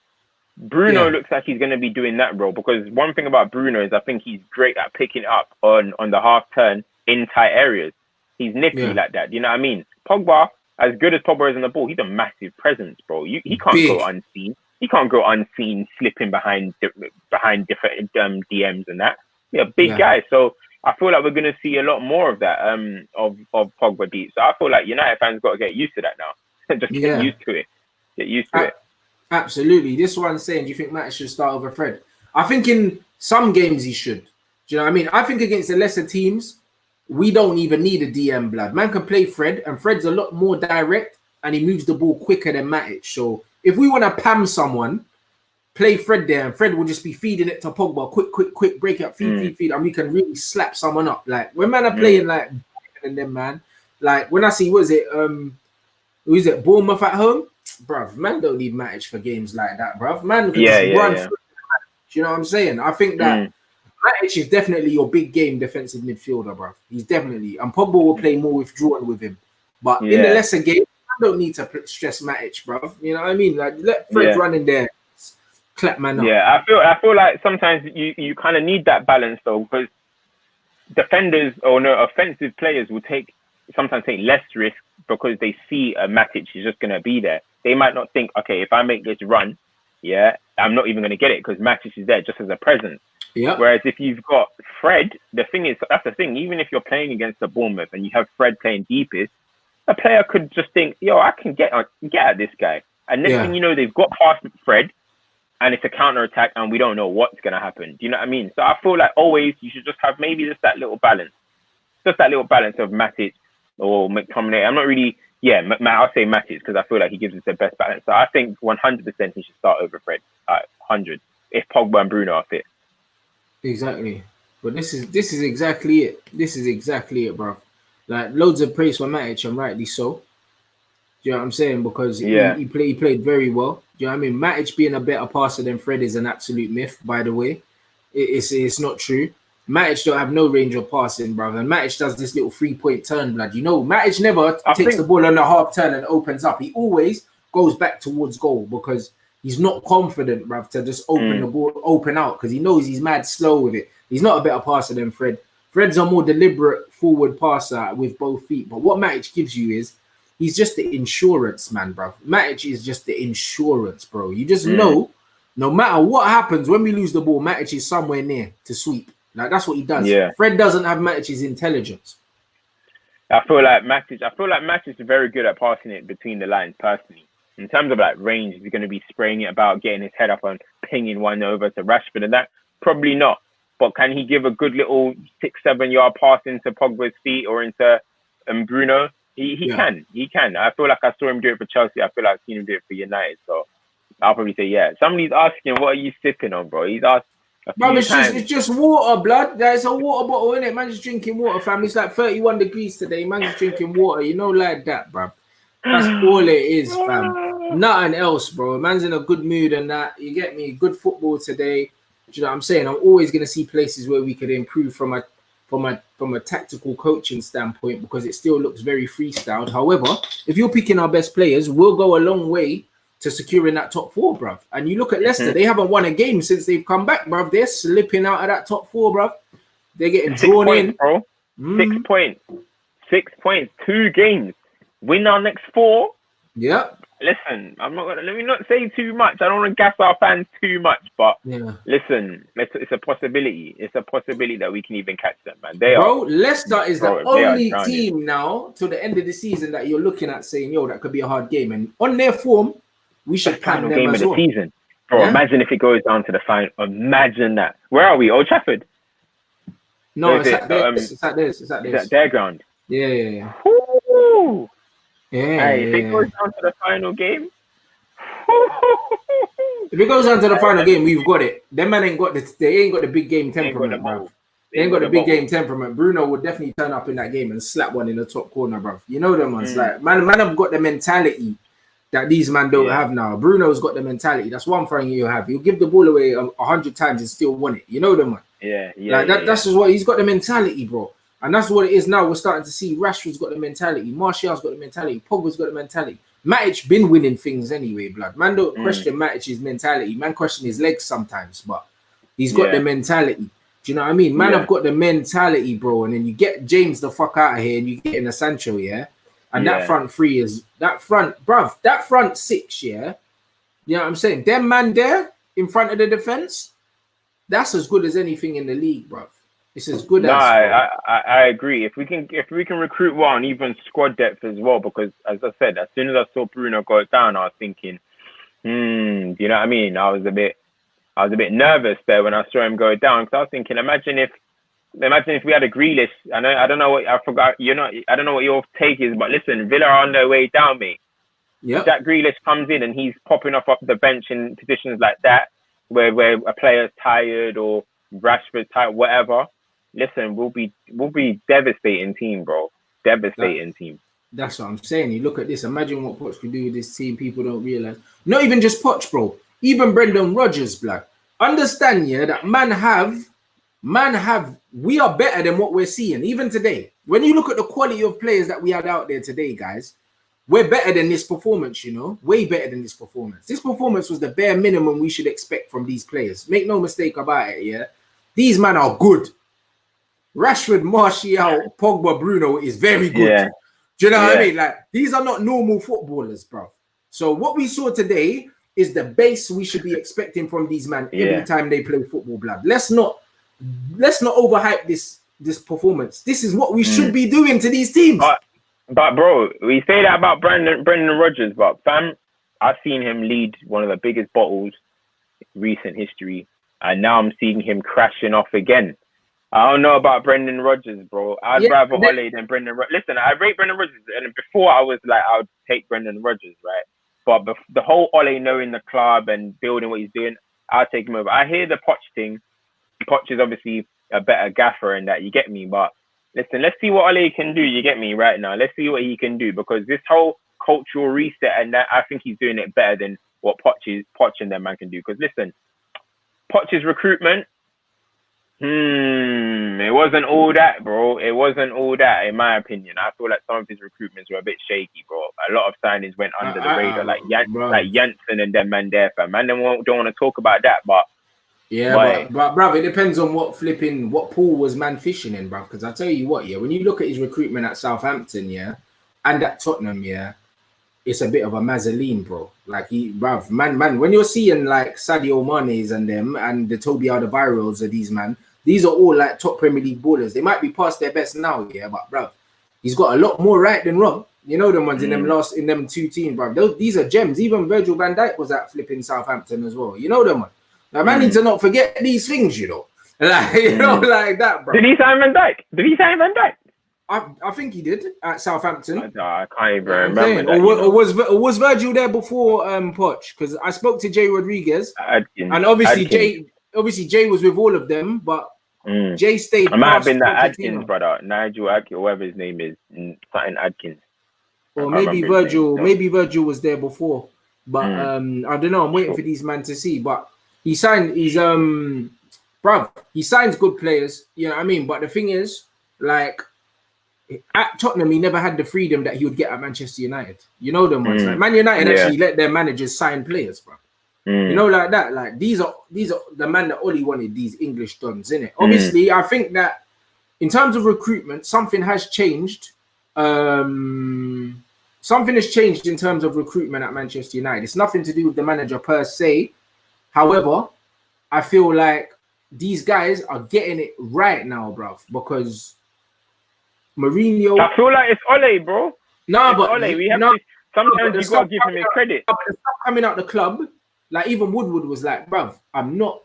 Bruno looks like he's going to be doing that role because one thing about Bruno is I think he's great at picking up on the half turn in tight areas. He's nippy like that. You know what I mean? Pogba, as good as Pogba is on the ball, he's a massive presence, bro. He can't go unseen. He can't go unseen, slipping behind different DMs and that. Yeah, big guy. So I feel like we're gonna see a lot more of that. Of Pogba deep. So I feel like United fans got to get used to that now. Just get used to it. Get used to it. Absolutely. This one's saying, do you think Matt should start over Fred? I think in some games he should. Do you know what I mean? I think against the lesser teams, we don't even need a DM blood. Man can play Fred, and Fred's a lot more direct, and he moves the ball quicker than Matic. So if we want to pam someone, play Fred there, and Fred will just be feeding it to Pogba. Quick, break it up, feed, and we can really slap someone up. Like when man are playing like and then man, like when I see who is it Bournemouth at home, bruv, man don't need Matic for games like that, bruv. Man can just run through. Do you know what I'm saying? I think that Matic is definitely your big game defensive midfielder, bruv. He's definitely, and Pogba will play more withdrawn with him. But in the lesser game, I don't need to stress Matic, bruv. You know what I mean? Like let Fred run in there, clap man up. Yeah, I feel like sometimes you kind of need that balance though, because defenders or offensive players will sometimes take less risk because they see a Matic is just gonna be there. They might not think, okay, if I make this run, I'm not even gonna get it because Matic is there just as a presence. Yeah. Whereas if you've got Fred, the thing is, that's the thing. Even if you're playing against the Bournemouth and you have Fred playing deepest, a player could just think, yo, I can get at this guy. And next thing you know, they've got past Fred, and it's a counter attack, and we don't know what's gonna happen. Do you know what I mean? So I feel like always you should just have maybe just that little balance of Matic or McTominay. I'm not really, I'll say Matic because I feel like he gives us the best balance. So I think 100% he should start over Fred. 100 if Pogba and Bruno are fit. Exactly, but this is exactly it. This is exactly it, bro. Like loads of praise for Matic, and rightly so. Do you know what I'm saying? Because he played very well. Do you know what I mean? Matic being a better passer than Fred is an absolute myth, by the way. It's not true. Matic don't have no range of passing, bro. And Matic does this little 3-point turn, blood. You know, Matic never takes the ball on the half turn and opens up. He always goes back towards goal because he's not confident, bruv, to just open the ball, open out, because he knows he's mad slow with it. He's not a better passer than Fred. Fred's a more deliberate forward passer with both feet. But what Matic gives you is, he's just the insurance, man, bruv. Matic is just the insurance, bro. You just know, no matter what happens, when we lose the ball, Matic is somewhere near to sweep. Like, that's what he does. Yeah. Fred doesn't have Matic's intelligence. I feel like Matic is very good at passing it between the lines, personally. In terms of like range, he's going to be spraying it about, getting his head up and pinging one over to Rashford and that? Probably not. But can he give a good little 6-7 yard pass into Pogba's feet or into Bruno? He can. He can. I feel like I saw him do it for Chelsea. I feel like I've seen him do it for United. So I'll probably say, yeah. Somebody's asking, what are you sipping on, bro? He's asked. Bro, it's just water, blood. There's a water bottle in it. Man, just drinking water, fam. It's like 31 degrees today. Man, just drinking water. You know, like that, bro. That's all it is, fam. Nothing else, bro. Man's in a good mood and that. You get me? Good football today. Do you know what I'm saying? I'm always gonna see places where we could improve from a tactical coaching standpoint, because it still looks very freestyled. However, if you're picking our best players, we'll go a long way to securing that top 4, bruv. And you look at Leicester, they haven't won a game since they've come back, bruv. They're slipping out of that top 4, bruv. They're getting drawn in. Bro. 6 points. 6 points. 2 games. Win our next 4. Yep. Listen, let me not say too much. I don't want to gas our fans too much, but listen, it's a possibility. It's a possibility that we can even catch them, man. Leicester is the only team now to the end of the season that you're looking at saying, yo, that could be a hard game. And on their form, we should plan them game as of well. The season. Bro, imagine if it goes down to the final. Imagine that. Where are we? Old Trafford? No, it's at theirs. It's at their ground. Yeah. Woo! Yeah. If it goes down to the final game. If it goes down to the final game, we've got it. Them man ain't got the big game temperament, bro. They ain't got the big game temperament. Bruno would definitely turn up in that game and slap one in the top corner, bro. You know them ones. Like man have got the mentality that these man don't have now. Bruno's got the mentality. That's one thing you have. He'll give the ball away 100 times and still win it. You know them, man. That's just what he's got, the mentality, bro. And that's what it is now. We're starting to see Rashford's got the mentality. Martial's got the mentality. Pogba's got the mentality. Matic been winning things anyway, blood. Man don't question Matic's mentality. Man question his legs sometimes, but he's got the mentality. Do you know what I mean? Man have got the mentality, bro. And then you get James the fuck out of here and you get in a Sancho, And that front three is that front six, yeah. You know what I'm saying? Them man there in front of the defense, that's as good as anything in the league, bruv. It's as good as. I agree. If we can recruit well and even squad depth as well, because as I said, as soon as I saw Bruno go down, I was thinking, do you know what I mean? I was a bit nervous there when I saw him go down, because I was thinking, imagine if we had a Grealish. I don't know what I forgot. I don't know what your take is, but listen, Villa are on their way down, mate. Yeah. Jack Grealish comes in and he's popping off the bench in positions like that, where a player's tired or Rashford's tired, whatever. Listen, we'll be devastating team, bro. Devastating team. That's what I'm saying. You look at this. Imagine what Poch could do with this team. People don't realize. Not even just Poch, bro. Even Brendan Rodgers, blood. Understand, yeah, that man have. We are better than what we're seeing even today. When you look at the quality of players that we had out there today, guys, we're better than this performance. You know, way better than this performance. This performance was the bare minimum we should expect from these players. Make no mistake about it. Yeah, these men are good. Rashford, Martial, Pogba, Bruno is very good. Yeah. Do you know what I mean? Like, these are not normal footballers, bro. So what we saw today is the base we should be expecting from these men every time they play football, blood. Let's not overhype this performance. This is what we should be doing to these teams. But bro, we say that about Brendan Rodgers, but fam, I've seen him lead one of the biggest bottles in recent history, and now I'm seeing him crashing off again. I don't know about Brendan Rodgers, bro. I'd rather Ole than Brendan Rodgers. Listen, I rate Brendan Rodgers, and before I was like, I would take Brendan Rodgers, right? But the whole Ole knowing the club and building what he's doing, I'll take him over. I hear the Poch thing. Poch is obviously a better gaffer in that, you get me? But listen, let's see what Ole can do, you get me, right now. Let's see what he can do, because this whole cultural reset, and that, I think he's doing it better than what Poch and them man can do. Because listen, Poch's recruitment, it wasn't all that, bro. It wasn't all that, in my opinion. I feel like some of his recruitments were a bit shaky, bro. A lot of signings went under the radar, like Janssen and them man there, fam. Man, don't want to talk about that, but yeah, but bruv, it depends on what pool was man fishing in, bruv. Because I tell you what, yeah, when you look at his recruitment at Southampton, yeah, and at Tottenham, yeah, it's a bit of a mazzoline, bro. Like man, when you're seeing like Sadio Mane's and them and the Toby Alderweireld's of these man, these are all like top Premier League ballers. They might be past their best now, yeah, but bruv, he's got a lot more right than wrong. You know them ones in them two teams, bruv. These are gems. Even Virgil van Dijk was at flipping Southampton as well. You know them ones. Like, man need to not forget these things, you know. Like, you know, like that, bro. Did he sign Van Dijk? I think he did at Southampton. I can't even remember. Or was Virgil there before Poch? Because I spoke to Jay Rodriguez, and obviously Jay was with all of them, but Jay stayed. It might have been that Adkins brother, Nigel Adkins, or whatever his name is, something Adkins. Or maybe Virgil. Maybe Virgil was there before, but I don't know. I'm waiting for these men to see, but. He signs good players, you know what I mean? But the thing is, like, at Tottenham, he never had the freedom that he would get at Manchester United. You know them ones. Like, Man United actually let their managers sign players, bro. You know, like that. Like, these are the man that Oli wanted, these English dons, innit? Obviously, I think that in terms of recruitment, something has changed. Something has changed in terms of recruitment at Manchester United. It's nothing to do with the manager per se. However, I feel like these guys are getting it right now, bro, because Mourinho. I feel like it's Ole, bro. Ole. We have to. Sometimes you gotta give him his credit. The stuff coming out the club, like even Woodward was like, bro, I'm not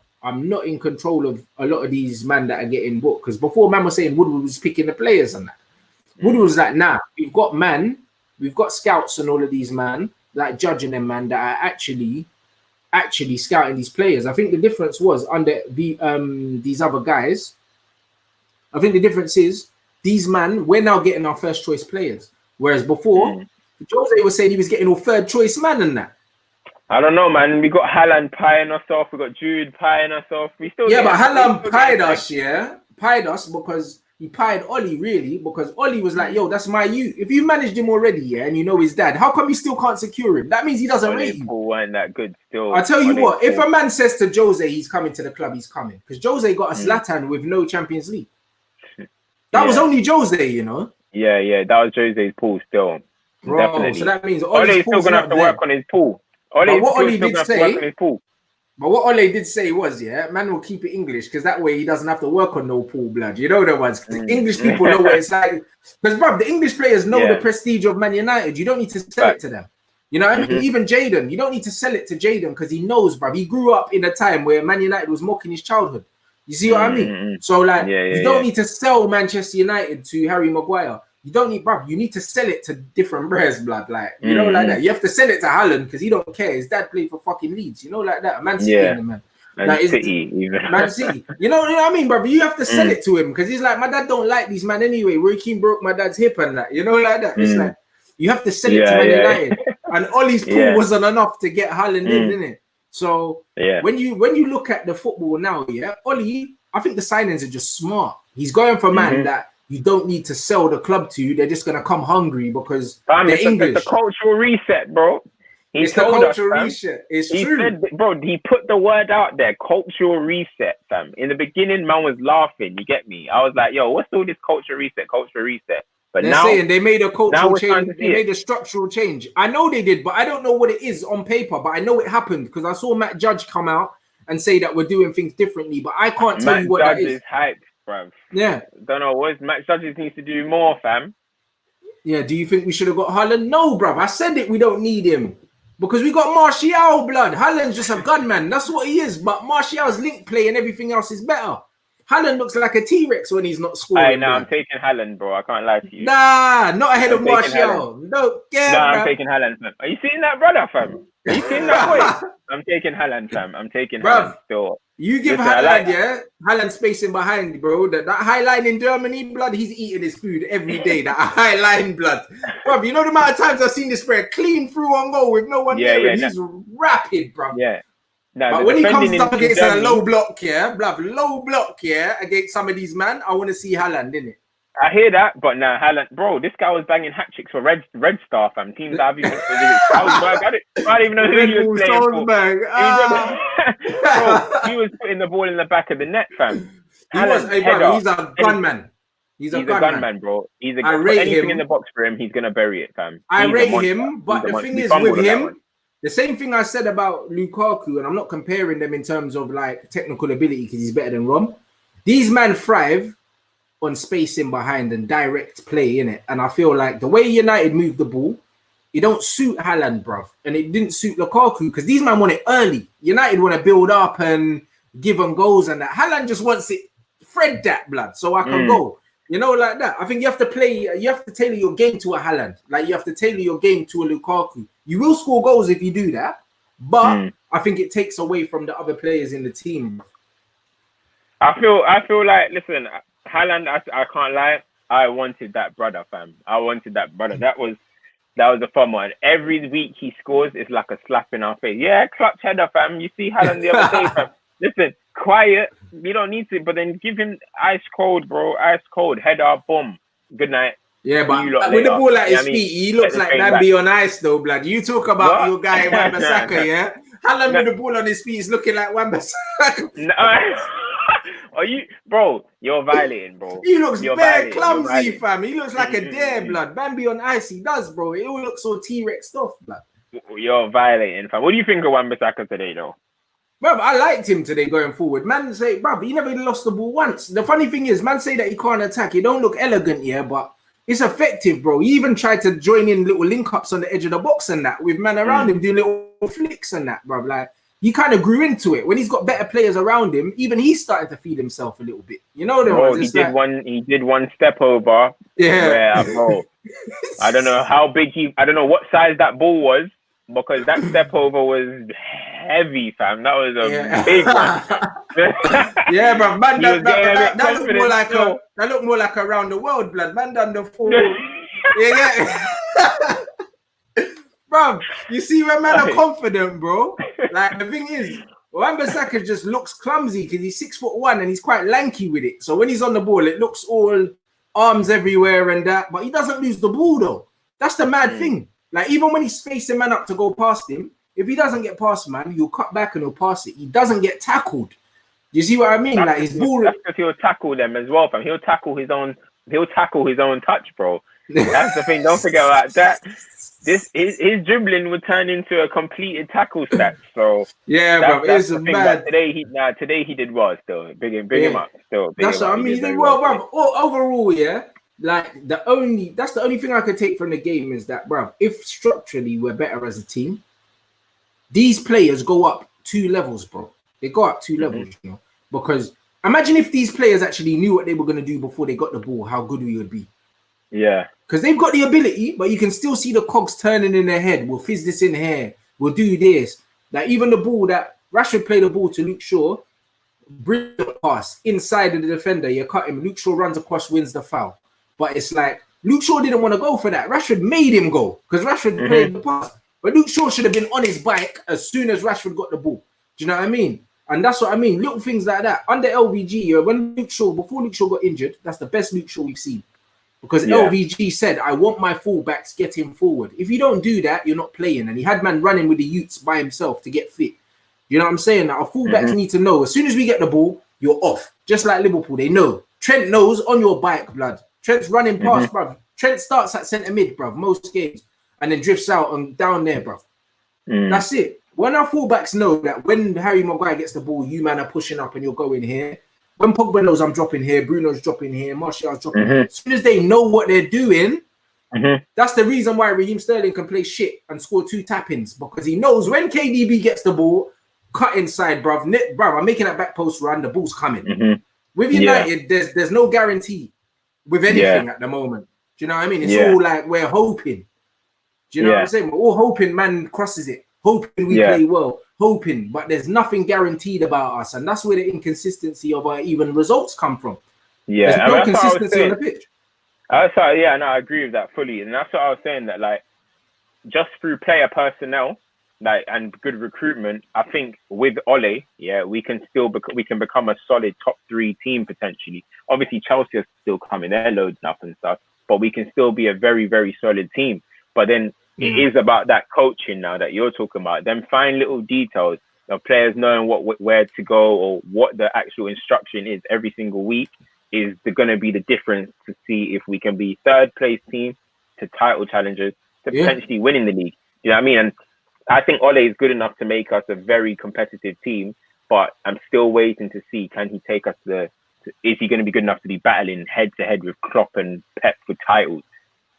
in control of a lot of these man that are getting booked. Because before man was saying Woodward was picking the players and that. Woodward was like, nah, we've got scouts and all of these man, like judging them man that are actually scouting these players. I think the difference was under these other guys. I think the difference is these man, we're now getting our first choice players. Whereas before, Jose was saying he was getting all third choice man and that. I don't know, man. We got Haaland pieing us off. We got Jude pieing us off. But Haaland pied us because he pied Oli, really, because Oli was like, yo, that's my youth. If you managed him already, yeah, and you know his dad, how come you still can't secure him? That means he doesn't rate you. Weren't that good still. I tell you what, if a man says to Jose he's coming to the club, he's coming. Because Jose got a Zlatan with no Champions League. That was only Jose, you know? Yeah, that was Jose's pool still. bro. Definitely. So that means Ole's still gonna have to work on his pool. Ole's still gonna have to work on his pool. But what Ole did say was, yeah, man will keep it English because that way he doesn't have to work on no pool, blood. You know the ones. English people know what it's like. Because, bruv, the English players know the prestige of Man United. You don't need to sell it to them. You know what I mean? Even Jaden, you don't need to sell it to Jaden because he knows, bruv. He grew up in a time where Man United was mocking his childhood. You see what I mean? So, like, you don't need to sell Manchester United to Harry Maguire. You don't need, bruv. You need to sell it to different brands, blood. Like, you know, like that. You have to sell it to Haaland because he don't care. His dad played for fucking Leeds. You know, like that. Man City, man. Man City, even. Man City. You know what I mean, brother? You have to sell it to him because he's like, my dad don't like these man anyway. Roy Keane broke my dad's hip and that. You know, like that. It's like, you have to sell it to Man United. And Ollie's pool wasn't enough to get Haaland in, innit? So, when you look at the football now, Ollie, I think the signings are just smart. He's going for man that you don't need to sell the club to. They're just gonna come hungry because they're English. It's a cultural reset, bro. It's the cultural reset. It's true. Said, bro, he put the word out there, cultural reset, fam. In the beginning, man was laughing. You get me? I was like, yo, what's all this cultural reset? But they're now saying they made a cultural change. They made a structural change. I know they did, but I don't know what it is on paper. But I know it happened because I saw Matt Judge come out and say that we're doing things differently. But I can't tell you what that is. Matt Judge is hyped, bruv. Yeah. Don't know what Matt Judge needs to do more, fam. Yeah. Do you think we should have got Haaland? No, bruv. I said it. We don't need him. Because we got Martial, blood. Haaland's just a gunman. That's what he is. But Martial's link play and everything else is better. Haaland looks like a T-Rex when he's not scoring. I'm taking Haaland, bro. I can't lie to you. Nah, not ahead of Martial. No, I'm taking Haaland, fam. Are you seeing that, brother, fam? Are you seeing that boy? I'm taking Haaland, fam. I'm taking Haaland still. You give Haaland, Haaland spacing behind, bro. That high line in Germany, blood, he's eating his food every day. That high line, blood. Bro, you know the amount of times I've seen this player clean through on goal with no one there, and he's rapid, bro. Yeah. No, but when he comes up against a low block, low block, against some of these man, I want to see Haaland, innit? I hear that, but nah, Haaland, bro, this guy was banging hat tricks for Red Star, fam. Teams that have even I don't even know who he was playing for. Bro, he was putting the ball in the back of the net, fam. He's a gunman. He's a gunman, bro. I rate anything him in the box for him, he's gonna bury it, fam. I rate him, but the thing is with him, the same thing I said about Lukaku, and I'm not comparing them in terms of like technical ability because he's better than Rom. These men thrive on spacing behind and direct play, innit? And I feel like the way United moved the ball, it don't suit Haaland, bruv. And it didn't suit Lukaku because these men want it early. United want to build up and give them goals and that. Haaland just wants it, Fred that, blood, so I can go. You know, like that. I think you have to tailor your game to a Haaland. Like you have to tailor your game to a Lukaku. You will score goals if you do that, but I think it takes away from the other players in the team. I feel like, listen, Haaland, I can't lie, I wanted that brother, fam. I wanted that brother. That was a fun one. Every week he scores, it's like a slap in our face. Yeah, clutch header, fam. You see Haaland the other day, fam. Listen, quiet. You don't need to, but then give him ice cold, bro. Ice cold. Header, boom. Good night. Yeah, but with the ball at his feet, he looks like Bambi on ice, though, blood. You talk about your guy Wan-Bissaka, yeah? Haaland with the ball on his feet is looking like Wan-Bissaka. Are you, bro? You're violating, bro. He looks bare clumsy, fam. He looks like a dare, blood. Bambi on ice, he does, bro. It all looks so T-Rex stuff, blood. You're violating, fam. What do you think of Wan-Bissaka today, though? Bro, I liked him today going forward. Man say, bro, he never lost the ball once. The funny thing is, man say that he can't attack. He don't look elegant, but it's effective, bro. He even tried to join in little link-ups on the edge of the box and that with man around him doing little flicks and that, bro. Like, he kind of grew into it. When he's got better players around him, even he's starting to feed himself a little bit. You know he did one step over. Yeah. Where, bro, I don't know how big I don't know what size that ball was, because that step over was heavy, fam. That was a big one. Yeah, bro. Man, that looked more like around the world, blood. Man done the full. yeah. Bro, you see when man are confident, bro. Like the thing is, Wan-Bissaka just looks clumsy because he's 6'1" and he's quite lanky with it. So when he's on the ball, it looks all arms everywhere and that, but he doesn't lose the ball though. That's the mad thing. Like even when he's facing man up to go past him, if he doesn't get past man, he'll cut back and he'll pass it. He doesn't get tackled. You see what I mean? Like his ball. That's because he'll tackle them as well, fam. He'll tackle his own touch, bro. That's the thing. Don't forget about that. His dribbling would turn into a completed tackle stat. So Yeah, bro, that's it's the thing. But mad. today he did well. Still big him Yeah, up. Still big that's him what I up. He mean. did very well Well, today. bro, overall, yeah, like that's the only thing I could take from the game is that, bro, if structurally we're better as a team, these players go up 2 levels, bro. They go up 2 levels, you know, because imagine if these players actually knew what they were gonna do before they got the ball, how good we would be. Yeah. Because they've got the ability, but you can still see the cogs turning in their head. We'll fizz this in here. We'll do this. Like even the ball that Rashford played the ball to Luke Shaw, brilliant pass inside of the defender. You cut him. Luke Shaw runs across, wins the foul. But it's like Luke Shaw didn't want to go for that. Rashford made him go because Rashford played the pass. But Luke Shaw should have been on his bike as soon as Rashford got the ball. Do you know what I mean? And that's what I mean. Little things like that. Under LVG, before Luke Shaw got injured, that's the best Luke Shaw we've seen. Because LVG said, I want my fullbacks getting forward. If you don't do that, you're not playing. And he had man running with the youths by himself to get fit. You know what I'm saying? Now, our fullbacks need to know, as soon as we get the ball, you're off. Just like Liverpool, they know. Trent knows on your bike, blood. Trent's running past, bruv. Trent starts at centre mid, bruv, most games. And then drifts out and down there, bruv. That's it. When our fullbacks know that when Harry Maguire gets the ball, you man are pushing up and you're going here. When Pogba knows I'm dropping here, Bruno's dropping here, Martial's dropping here. As soon as they know what they're doing, that's the reason why Raheem Sterling can play shit and score 2 tap-ins. Because he knows when KDB gets the ball, cut inside, bruv. I'm making that back post run, the ball's coming. With United, there's no guarantee with anything at the moment. Do you know what I mean? It's all like we're hoping. Do you know what I'm saying? We're all hoping man crosses it. Hoping we play well, hoping, but there's nothing guaranteed about us, and that's where the inconsistency of our even results come from. Yeah, there's no consistency on the pitch. I agree with that fully, and that's what I was saying. That like, just through player personnel, like and good recruitment, I think with Ole, we can become a solid top 3 team potentially. Obviously, Chelsea are still coming; they're loading up and stuff, but we can still be a very, very solid team. But then it is about that coaching now that you're talking about. Them fine little details of players knowing where to go or what the actual instruction is every single week is going to be the difference to see if we can be 3rd place team to title challengers to potentially winning the league. You know what I mean? And I think Ole is good enough to make us a very competitive team, but I'm still waiting to see, can he take us is he going to be good enough to be battling head to head with Klopp and Pep for titles?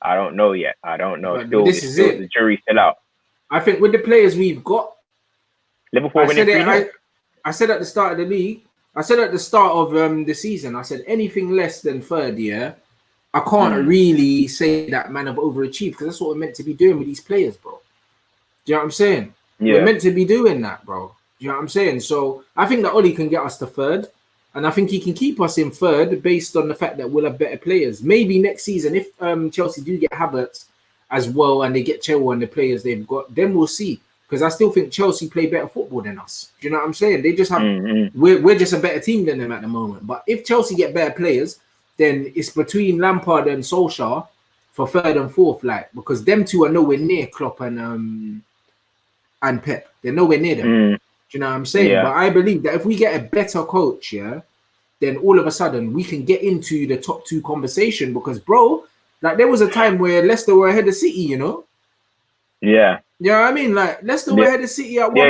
I don't know yet. I don't know. Still, the jury's still out. I think with the players we've got, Liverpool winning 3-0. I said at the start of the league, I said at the start of the season, I said anything less than 3rd, I can't really say that man have overachieved because that's what we're meant to be doing with these players, bro. Do you know what I'm saying? Yeah. We're meant to be doing that, bro. Do you know what I'm saying? So I think that Oli can get us to 3rd. And I think he can keep us in 3rd based on the fact that we'll have better players. Maybe next season, if Chelsea do get Havertz as well and they get Chilwell and the players they've got, then we'll see. Because I still think Chelsea play better football than us. Do you know what I'm saying? They just have we're just a better team than them at the moment. But if Chelsea get better players, then it's between Lampard and Solskjaer for 3rd and 4th, like because them two are nowhere near Klopp and Pep. They're nowhere near them. Do you know what I'm saying? But I believe that if we get a better coach, then all of a sudden we can get into the top 2 conversation because, bro, like there was a time where Leicester were ahead of City, you know? Yeah. You know what I mean? Like Leicester were ahead of City at one point.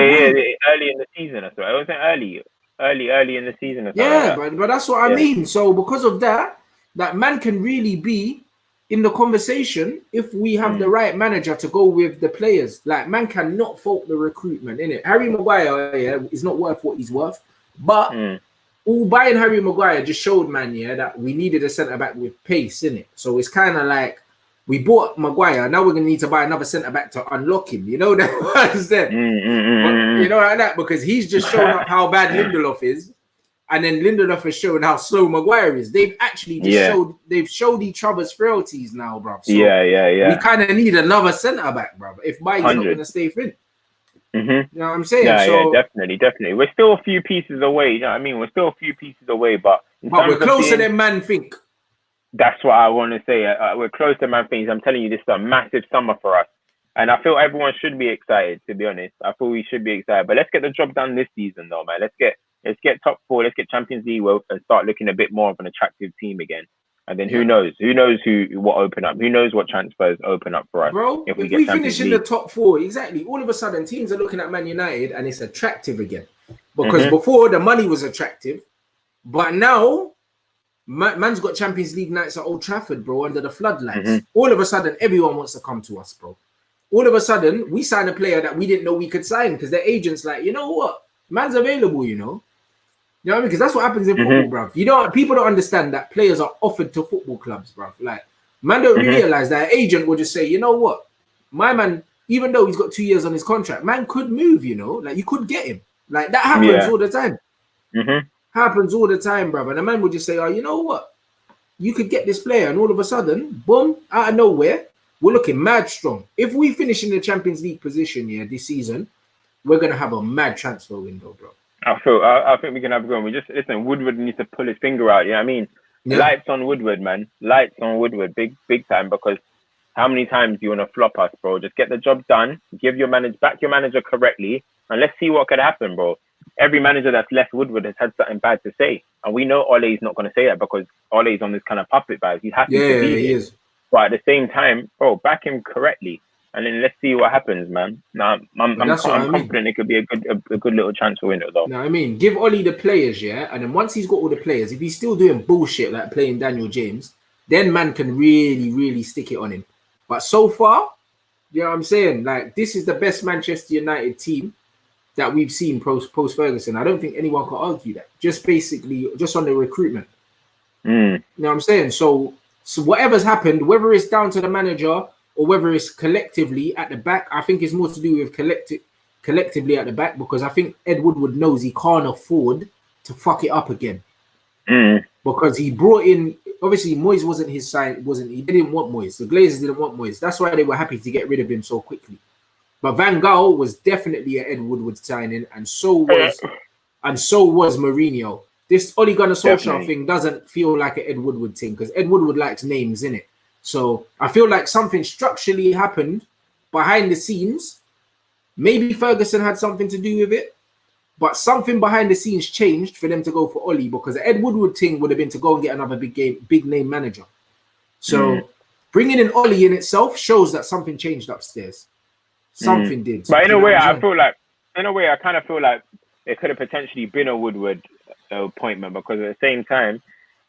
Early in the season or so. It wasn't early in the season or so. Yeah, but that's what I mean. So because of that man can really be in the conversation if we have the right manager to go with the players. Like man cannot fault the recruitment, innit? Harry Maguire, is not worth what he's worth. But all buying Harry Maguire just showed man, that we needed a centre back with pace, innit? So it's kind of like we bought Maguire, now we're gonna need to buy another centre back to unlock him. You know that you know like that because he's just shown up how bad Lindelof is. And then Lindelof has shown how slow Maguire is. They've actually just showed each other's frailties now, bro. So we kind of need another centre back, bro. If Baye's not going to stay fit. You know what I'm saying? Definitely. We're still a few pieces away. You know what I mean? We're still a few pieces away, but we're closer than man think. That's what I want to say. We're closer than man thinks. I'm telling you, this is a massive summer for us. And I feel everyone should be excited, to be honest. I feel we should be excited. But let's get the job done this season, though, man. Let's get top 4. Let's get Champions League and start looking a bit more of an attractive team again. And then who knows? Who knows what open up? Who knows what transfers open up for us? Bro, if we we get finish Champions in the League. top 4, exactly, all of a sudden teams are looking at Man United and it's attractive again. Because before the money was attractive, but now man's got Champions League nights at Old Trafford, bro, under the floodlights. All of a sudden, everyone wants to come to us, bro. All of a sudden, we sign a player that we didn't know we could sign because the agent's like, you know what? Man's available, you know? You know what I mean? Because that's what happens in football, bro. People don't understand that players are offered to football clubs, bro. Like, man don't realize that an agent will just say, you know what? My man, even though he's got 2 years on his contract, man could move, you know? Like, you could get him. Like, that happens all the time. Happens all the time, brother. And a man would just say, oh, you know what? You could get this player, and all of a sudden, boom, out of nowhere, we're looking mad strong. If we finish in the Champions League position this season, we're gonna have a mad transfer window, bro. I think we can have a go. We just listen. Woodward needs to pull his finger out. You know what I mean? Yeah. Lights on Woodward, man. Lights on Woodward, big time. Because how many times do you want to flop us, bro? Just get the job done. Give your manager correctly, and let's see what could happen, bro. Every manager that's left Woodward has had something bad to say, and we know Ole's not going to say that because Ole's on this kind of puppet vibe. He's happy to be here. Is. But at the same time, bro, back him correctly, and then let's see what happens, man. Now, I'm confident it could be a good little transfer window, though. No, I mean, give Ole the players, and then once he's got all the players, if he's still doing bullshit like playing Daniel James, then man can really, really stick it on him. But so far, you know what I'm saying? Like, this is the best Manchester United team that we've seen post Ferguson. I don't think anyone can argue that. Just on the recruitment. You know what I'm saying? So whatever's happened, whether it's down to the manager or whether it's collectively at the back, I think it's more to do with collectively at the back, because I think Ed Woodward knows he can't afford to fuck it up again. Because he brought in, obviously Moyes wasn't his side, he didn't want Moyes. The Glazers didn't want Moyes. That's why they were happy to get rid of him so quickly. But Van Gaal was definitely an Ed Woodward signing, and so was Mourinho. This Ole Gunnar Solskjaer thing doesn't feel like an Ed Woodward thing, because Ed Woodward likes names, innit? So I feel like something structurally happened behind the scenes. Maybe Ferguson had something to do with it, but something behind the scenes changed for them to go for Ole, because the Ed Woodward thing would have been to go and get another big name manager. So bringing in Ole in itself shows that something changed upstairs. Something did. But in a way, I kind of feel like it could have potentially been a Woodward appointment, because at the same time,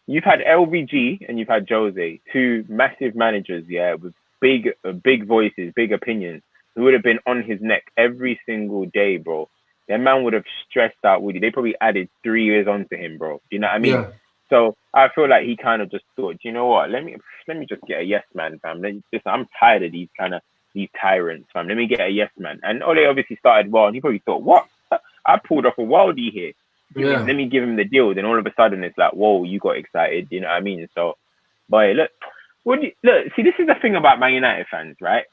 you've had LVG and you've had Jose, two massive managers, with big voices, big opinions, who would have been on his neck every single day, bro. That man would have stressed out Woody. They probably added 3 years onto him, bro. You know what I mean? Yeah. So I feel like he kind of just thought, you know what? Let me just get a yes man, fam. I'm tired of these tyrants, fam. Let me get a yes man. And Ole obviously started well, and he probably thought, what? I pulled off a worldie here. Let me give him the deal. Then all of a sudden it's like, whoa, you got excited. You know what I mean? So, boy, look, see, this is the thing about Man United fans, right?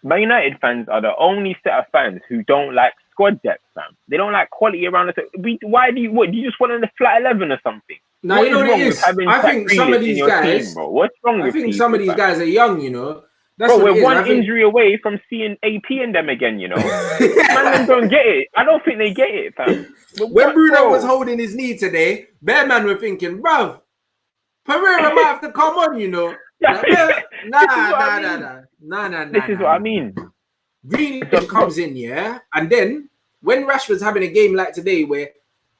Man United fans are the only set of fans who don't like squad depth, fam. They don't like quality around us. Why do you just want in the flat 11 or something? No, you know what it is? I think some of these guys, team, bro? What's wrong with people? I think some of these guys are young, you know. That's bro, we're one injury away from seeing AP in them again, you know. Man, don't get it. I don't think they get it, fam. When Bruno was holding his knee today, Bear Man were thinking, bruv, Pereira might have to come on, you know. Nah. This is what I mean. Grealish comes in, and then when Rashford's having a game like today where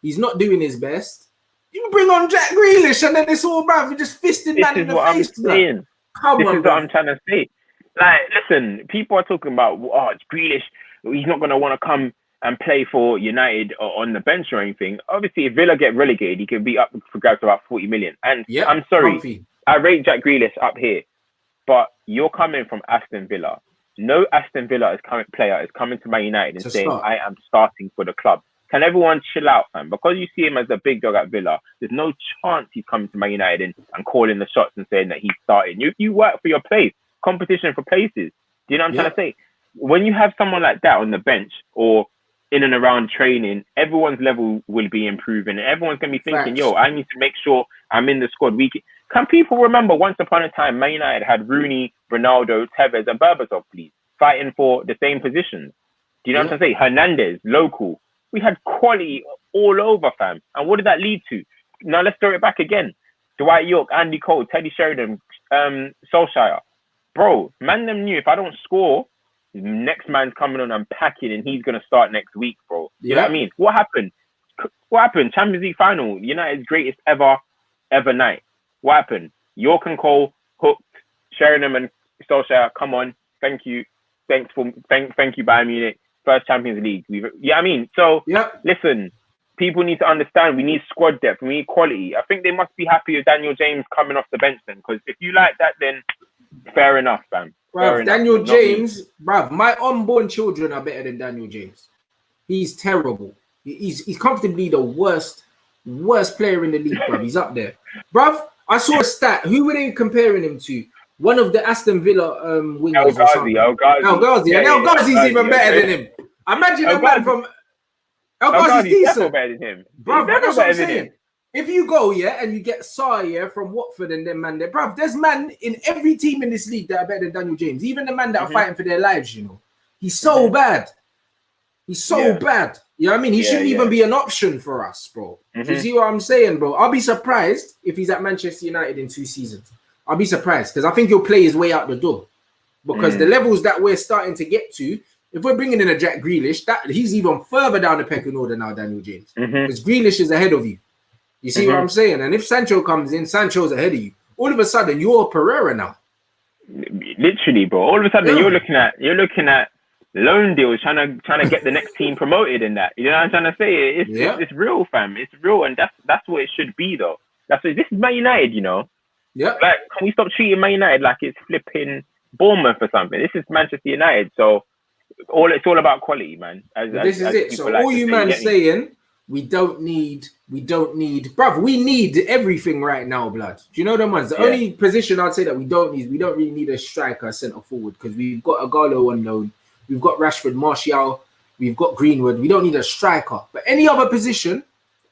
he's not doing his best, you bring on Jack Grealish, and then it's all, bruv, you just fisted man in the face. This is what I'm trying to say. Like, listen, people are talking about, it's Grealish. He's not going to want to come and play for United or on the bench or anything. Obviously, if Villa get relegated, he could be up for grabs about 40 million. And I'm sorry, comfy. I rate Jack Grealish up here, but you're coming from Aston Villa. No Aston Villa player is coming to Man United and saying, I am starting for the club. Can everyone chill out, fam? Because you see him as a big dog at Villa, there's no chance he's coming to Man United and calling the shots and saying that he's starting. You work for your place. Competition for places. Do you know what I'm trying to say? When you have someone like that on the bench or in and around training, everyone's level will be improving. And everyone's going to be thinking, yo, I need to make sure I'm in the squad. Can people remember once upon a time, Man United had Rooney, Ronaldo, Tevez, and Berbatov, please, fighting for the same positions? Do you know what I'm saying? Hernandez, local. We had quality all over, fam. And what did that lead to? Now let's throw it back again. Dwight York, Andy Cole, Teddy Sheringham, Solskjaer. Bro, man, them knew if I don't score, next man's coming on and packing, and he's gonna start next week, bro. You know what I mean? What happened? Champions League final, United's greatest ever night. What happened? York and Cole hooked. Sheringham and Solskjaer, come on, thank you, thank you, Bayern Munich, first Champions League. I mean, so listen, people need to understand. We need squad depth. We need quality. I think they must be happy with Daniel James coming off the bench then, because if you like that, then fair enough, fam. Bruv, Daniel James, bruv, my unborn children are better than Daniel James. He's terrible. He's comfortably the worst player in the league, bruv. He's up there. Bruv, I saw a stat. Who were they comparing him to? One of the Aston Villa wingers. El Ghazi. And El Ghazi's even better than him. Imagine a man from... El Ghazi's decent. Better than him. Bruv, that's what I'm saying. If you go, and you get Sarr, from Watford and them man there, bruv, there's man in every team in this league that are better than Daniel James. Even the man that are fighting for their lives, He's so bad. He's so bad. You know what I mean? He shouldn't even be an option for us, bro. You see what I'm saying, bro? I'll be surprised if he's at Manchester United in 2 seasons. I'll be surprised because I think he'll play his way out the door. Because the levels that we're starting to get to, if we're bringing in a Jack Grealish, he's even further down the pecking order now, Daniel James. Because Grealish is ahead of you. You see what I'm saying? And if Sancho comes in, Sancho's ahead of you. All of a sudden, you're Pereira now. Literally, bro. All of a sudden, you're looking at loan deals, trying to get the next team promoted in that. You know what I'm trying to say? It's real, fam. It's real, and that's what it should be, though. This is Man United, Yeah. Like, can we stop treating Man United like it's flipping Bournemouth or something? This is Manchester United, so it's all about quality, man. This is it. So all you man saying. We don't need, bruv, we need everything right now, blood. Do you know the ones? The only position I'd say that we don't really need a striker, centre forward, because we've got Agallo on loan, we've got Rashford, Martial, we've got Greenwood. We don't need a striker. But any other position,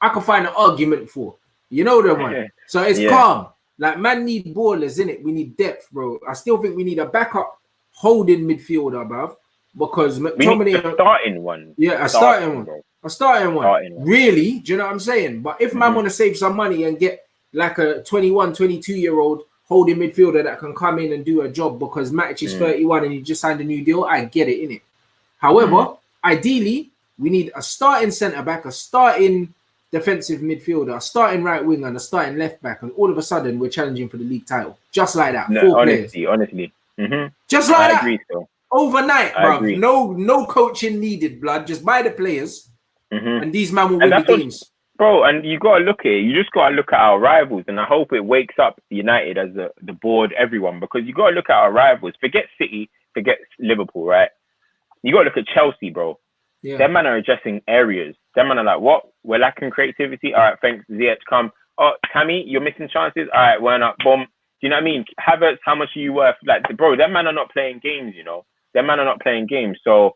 I can find an argument for. You know the one. So it's calm. Like, man need ballers, innit? We need depth, bro. I still think we need a backup holding midfielder, bruv, because McTominay... a starting one. Yeah, a starting one. Bro. A starting one. Really? Do you know what I'm saying? But if man want to save some money and get like a 21, 22-year-old holding midfielder that can come in and do a job because Matic is 31 and he just signed a new deal, I get it, innit? However, ideally, we need a starting centre-back, a starting defensive midfielder, a starting right winger, and a starting left-back, and all of a sudden, we're challenging for the league title. Just like that. No, honestly. Just like that. I agree, so. Overnight, bro. No coaching needed, blood. Just buy the players. And these man will win the games. Bro, and you got to look at it. You just got to look at our rivals. And I hope it wakes up United as the board, everyone. Because you got to look at our rivals. Forget City, forget Liverpool, right? You got to look at Chelsea, bro. Yeah. Them man are addressing areas. Them man are like, what? We're lacking creativity. All right, thanks. Ziyech, come. Oh, Tammy, you're missing chances. All right, we're not. Boom. Do you know what I mean? Havertz, how much are you worth? Like, bro, them man are not playing games, Them man are not playing games. So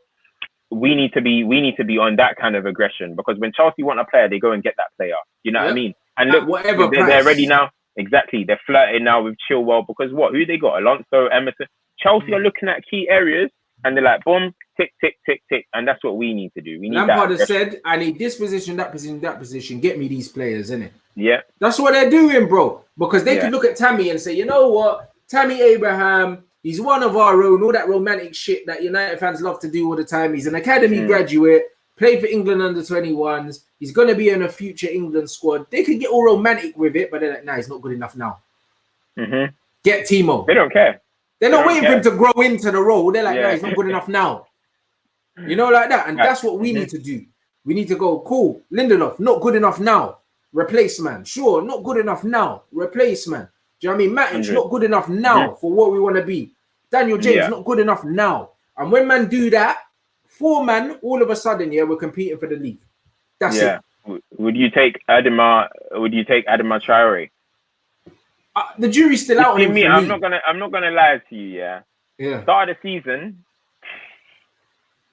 we need to be on that kind of aggression, because when Chelsea want a player, they go and get that player. You know what I mean? And look, they're ready now. Exactly. They're flirting now with Chilwell, because who they got? Alonso, Emerson. Chelsea are looking at key areas and they're like, boom, tick, tick, tick, tick. And that's what we need to do. We need Lampard has said, I need this position, that position, that position. Get me these players, innit? Yeah. That's what they're doing, bro. Because they could look at Tammy and say, you know what? Tammy Abraham, he's one of our own, all that romantic shit that United fans love to do all the time. He's an academy graduate, played for England under 21s. He's going to be in a future England squad. They could get all romantic with it, but they're like, nah, he's not good enough now. Get Timo. They don't care. They're not waiting for him to grow into the role. They're like, nah, he's not good enough now. You know, like that. And that's what we need to do. We need to go, cool, Lindelof, not good enough now. Replace, man. Sure, not good enough now. Replace, man. Do you know what I mean? Matic, not good enough now for what we want to be. Daniel James, not good enough now. And when man do that, 4 man, all of a sudden, we're competing for the league. That's it. Would you take Adama Traore? The jury's still out on him. I'm not gonna lie to you. Yeah. Start of the season,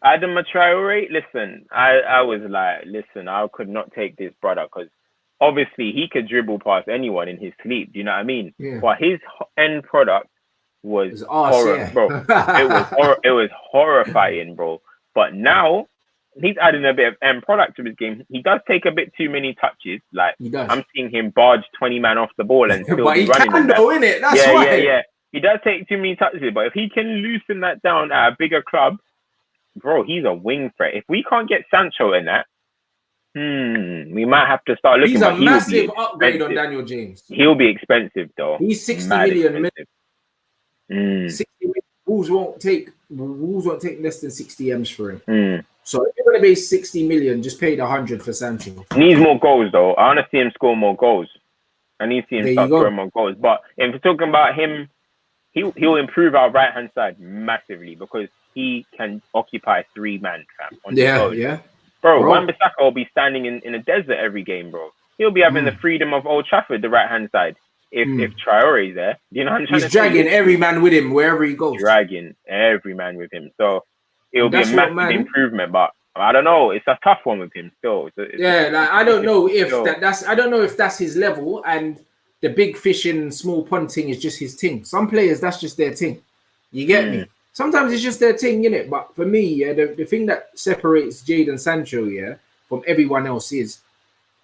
Adama Traore. Listen, I was like, I could not take this brother, because obviously he could dribble past anyone in his sleep. Do you know what I mean? Yeah. But his end product was horrible, bro. It was horrifying, bro. But now he's adding a bit of end product to his game. He does take a bit too many touches. Like He does. I'm seeing him barge 20 man off the ball and still but be he running. can though, innit? That's why. Yeah. He does take too many touches, but if he can loosen that down at a bigger club, bro, he's a wing threat. If we can't get Sancho in that, we might have to start looking. He's a massive upgrade on Daniel James. He'll be expensive though. He's 60 million. 60 million. Wolves won't take less than 60 M's for him. So if you're gonna pay 60 million, just pay the 100 for Sancho. Needs more goals though. I want to see him score more goals. I need to see him start scoring more goals. But if we're talking about him, he'll improve our right hand side massively because he can occupy 3 man fam. Bro, Wan-Bissaka will be standing in a desert every game, bro. He'll be having the freedom of Old Trafford, the right hand side. If Traore's there, you know what I'm trying to say? He's dragging every man with him wherever he goes. Dragging every man with him. So it'll be a massive improvement, but I don't know. It's a tough one with him still. I don't know if that's his level, and the big fish in small pond thing is just his thing. Some players, that's just their thing. You get me? Sometimes it's just their thing, innit? But for me, the thing that separates Jadon Sancho, from everyone else is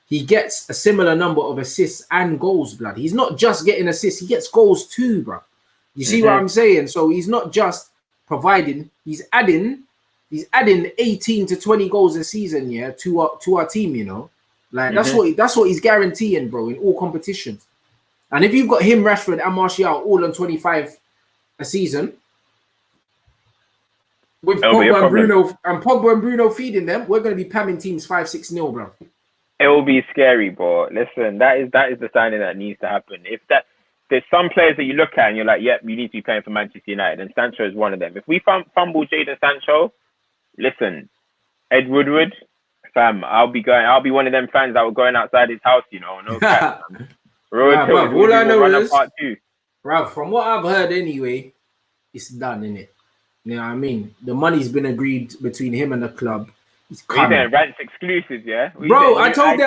he gets a similar number of assists and goals, blood. He's not just getting assists, he gets goals too, bro. You see what I'm saying? So he's not just providing, he's adding 18 to 20 goals a season, to our team, you know. Like that's what he's guaranteeing, bro, in all competitions. And if you've got him, Rashford, and Martial all on 25 a season, with Pogba and Bruno feeding them, we're going to be pamming teams 5-6-0, bro. It will be scary, bro. Listen, that is the signing that needs to happen. If there's some players that you look at and you're like, yep, you need to be playing for Manchester United, and Sancho is one of them. If we fumble Jadon Sancho, listen, Ed Woodward, fam, I'll be one of them fans that were going outside his house, you know. No crap, all I know is, bro, from what I've heard anyway, it's done, innit? You know what I mean? The money's been agreed between him and the club. He's coming. Rants exclusive, yeah? Bro, I told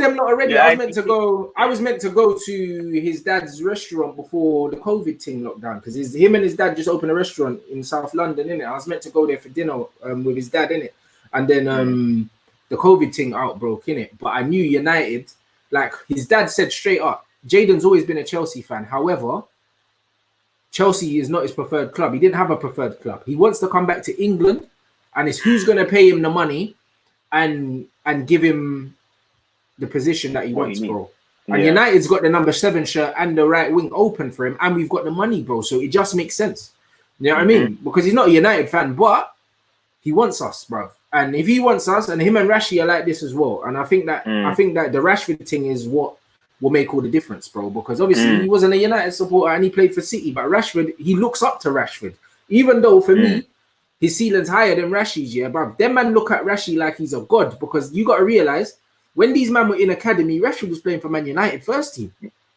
them not already. I was meant to go to his dad's restaurant before the COVID thing lockdown, because him and his dad just opened a restaurant in South London, innit? I was meant to go there for dinner with his dad, innit? And then the COVID thing outbroke, innit? But I knew United, like his dad said straight up, Jadon's always been a Chelsea fan. However, Chelsea is not his preferred club. He didn't have a preferred club. He wants to come back to England, and it's who's going to pay him the money and give him the position that he wants, bro. And United's got the number 7 shirt and the right wing open for him, and we've got the money, bro. So it just makes sense. You know what I mean? Because he's not a United fan, but he wants us, bro. And if he wants us, and him and Rashi are like this as well. And I think that the Rashford thing is what will make all the difference, bro. Because obviously he wasn't a United supporter and he played for City, but Rashford, he looks up to Rashford. Even though for me, his ceiling's higher than Rashi's, bro. Them man look at Rashi like he's a god, because you got to realize when these men were in academy, Rashford was playing for Man United first team.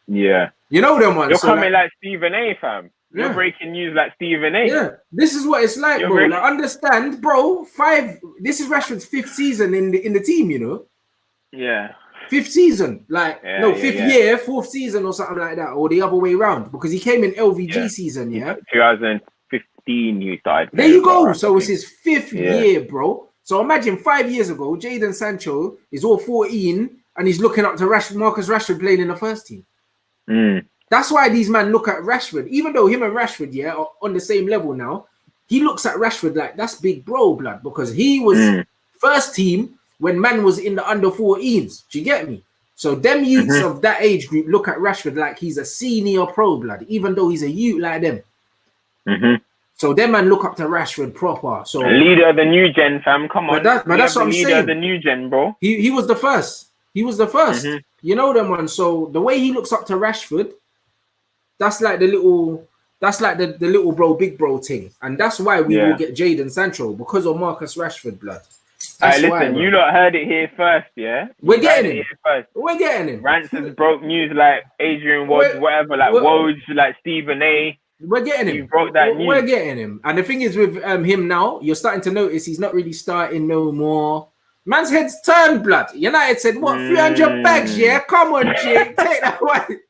Yeah. You know them ones. You're coming like Stephen A, fam. You're breaking news like Stephen A. Yeah. This is what it's like, bro. Like, understand, bro. This is Rashford's 5th season in the team, you know? Yeah. 5th season. Like, fifth year, 4th season or something like that. Or the other way around. Because he came in LVG season, 2015 you started. There you go. So it's his 5th year, bro. So imagine 5 years ago, Jadon Sancho is all 14 and he's looking up to Marcus Rashford playing in the first team. That's why these men look at Rashford, even though him and Rashford, are on the same level now. He looks at Rashford like that's big bro blood, because he was first team when man was in the under 14s. Do you get me? So them youths of that age group look at Rashford like he's a senior pro blood, even though he's a youth like them. So them man look up to Rashford proper. So leader of the new gen, fam. Come on, but that's what I'm saying. Leader of the new gen, bro. He was the first. He was the first. You know them one. So the way he looks up to Rashford, that's like the little bro, big bro thing, and that's why we will get Jadon Sancho, because of Marcus Rashford, blood. Listen, you lot heard it here first, yeah. We're getting him. We're getting him. Ransom broke news like Adrian Woods, whatever, like Woj, like Stephen A. We're getting him. You broke that news. We're getting him, and the thing is with him now, you're starting to notice he's not really starting no more. Man's head's turned, blood. United said, what, 300 bags, yeah? Come on, Jake, take that one.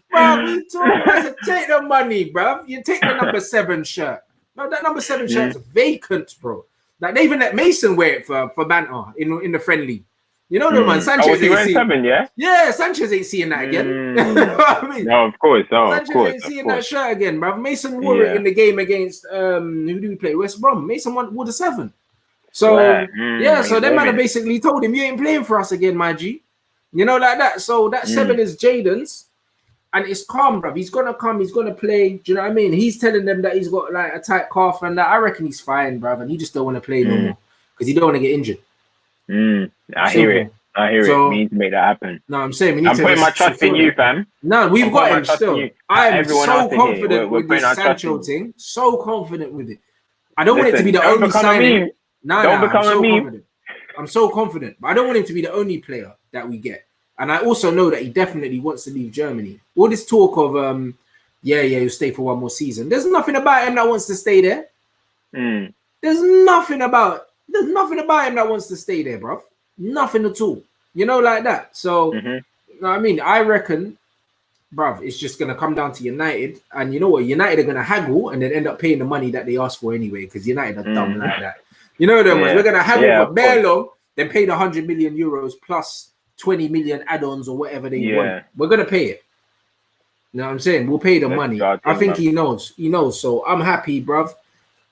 Bro, I said, take the money, bro. You take the number 7 shirt. No, that number 7 shirt's vacant, bro. Like they even let Mason wear it for banter in the friendly. You know the man. Sanchez was he ain't wearing seeing, 7? Yeah. yeah, Sanchez ain't seeing that again. You know what I mean? No, of course. Oh, Sanchez of course. ain't seeing that shirt again, bro. Mason wore it Yeah. in the game against who do we play? West Brom. Mason wore the 7. So Right. yeah, so them man living. have basically told him you ain't playing for us again, my G. You know, like that. So that 7 is Jaden's, and it's calm, bro. He's gonna come, he's gonna play. Do you know what I mean? He's telling them that he's got like a tight calf and that. I reckon he's fine, bro, and he just don't want to play no more because he don't want to get injured. I hear it. We need to make that happen. No, I'm saying I'm putting my trust in you, fam. No, we've got him still. I'm so confident with this Sancho thing. So confident with it. I don't want it to be the only signing. Don't become a meme. I'm so confident, but I don't want him to be the only player that we get. And I also know that he definitely wants to leave Germany. All this talk of he'll stay for one more season. There's nothing about him that wants to stay there. There's nothing about him that wants to stay there, bro. Nothing at all. You know, like that. So, you know what I mean? I reckon, bruv, it's just going to come down to United. And you know what? United are going to haggle and then end up paying the money that they asked for anyway, because United are dumb like that. You know them ones. We're going to haggle for bare long, then pay the 100 million euros plus 20 million add-ons or whatever they want. We're going to pay it. You know what I'm saying? We'll pay the money. I think he knows. He knows. So I'm happy, bruv.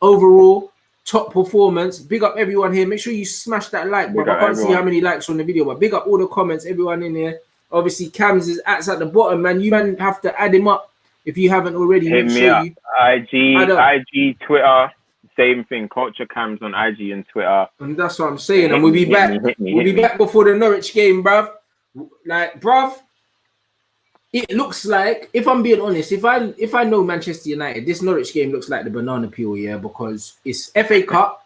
Overall, top performance. Big up everyone here. Make sure you smash that like, bro. I can't see how many likes on the video, but big up all the comments, everyone in here. Obviously, Cam's is at the bottom, man. You man have to add him up if you haven't already. Hit me up. IG, Twitter, same thing. Culture Cams on IG and Twitter. And that's what I'm saying. And we'll be back. We'll be back before the Norwich game, bruv. Like, bruv, it looks like, if I'm being honest, if I know Manchester United, this Norwich game looks like the banana peel, yeah, because it's FA Cup.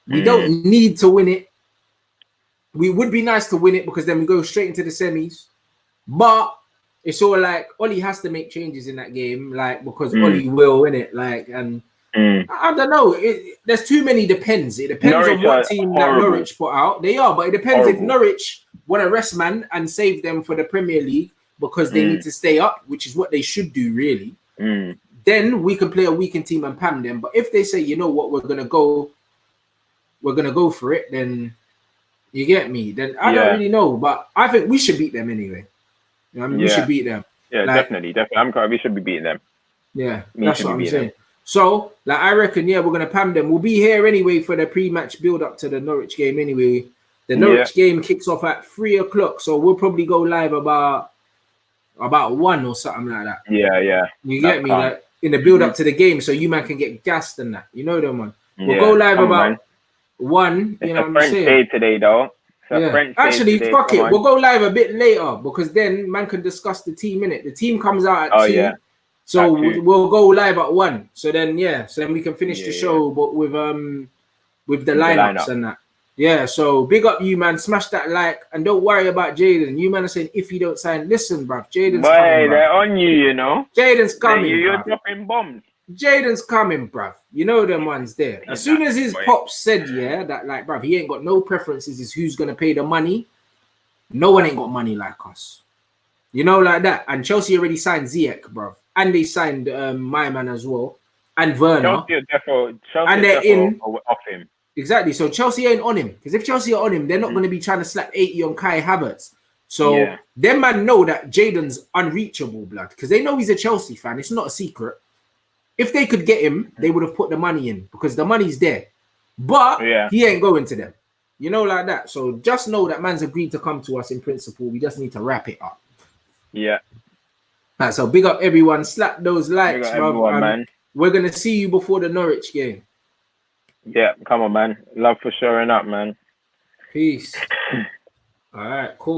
We don't need to win it. We would be nice to win it because then we go straight into the semis. But it's all like Oli has to make changes in that game, like because Oli will win it, like, and I don't know. There's too many depends. It depends Norwich on what team that Norwich put out. They are, but it depends if Norwich want to rest man and save them for the Premier League because they need to stay up, which is what they should do, really. Then we can play a weakened team and pam them. But if they say, you know what, we're gonna go for it, then you get me. Then I don't really know, but I think we should beat them anyway. You know what I mean, we should beat them. Yeah, like, definitely. We should be beating them. Yeah, that's what I'm saying. So, like, I reckon, we're going to pam them. We'll be here anyway for the pre-match build-up to the Norwich game anyway. The Norwich game kicks off at 3 o'clock, so we'll probably go live about 1 or something like that. Yeah. You get me? Like, in the build-up to the game, so you man can get gassed and that. You know them, man. We'll go live about 1. You know what I'm saying? French day today, though. Actually, fuck it. We'll go live a bit later because then man can discuss the team in it. The team comes out at 2. So we'll go live at 1. So then we can finish the show, but with the lineups and that. Yeah. So big up you, man. Smash that like and don't worry about Jaden. You man are saying if you don't sign, listen, bruv. Jaden's coming. They're on you, you know. Jaden's coming. You're dropping bombs. Jaden's coming, bruv. You know them ones there. As soon as his pops said, that like, bruv, he ain't got no preferences. Is who's gonna pay the money. No one ain't got money like us. You know, like that. And Chelsea already signed Ziyech, bruv. And they signed my man as well. And Werner. Chelsea and they're in off him. Exactly. So Chelsea ain't on him. Because if Chelsea are on him, they're not going to be trying to slap 80 on Kai Havertz. So them man know that Jaden's unreachable, blood. Because they know he's a Chelsea fan. It's not a secret. If they could get him, they would have put the money in. Because the money's there. But he ain't going to them. You know, like that. So just know that man's agreed to come to us in principle. We just need to wrap it up. Yeah. Right, so big up everyone. Slap those likes, bro. Man. We're going to see you before the Norwich game. Yeah, come on, man. Love for showing up, man. Peace. All right, cool.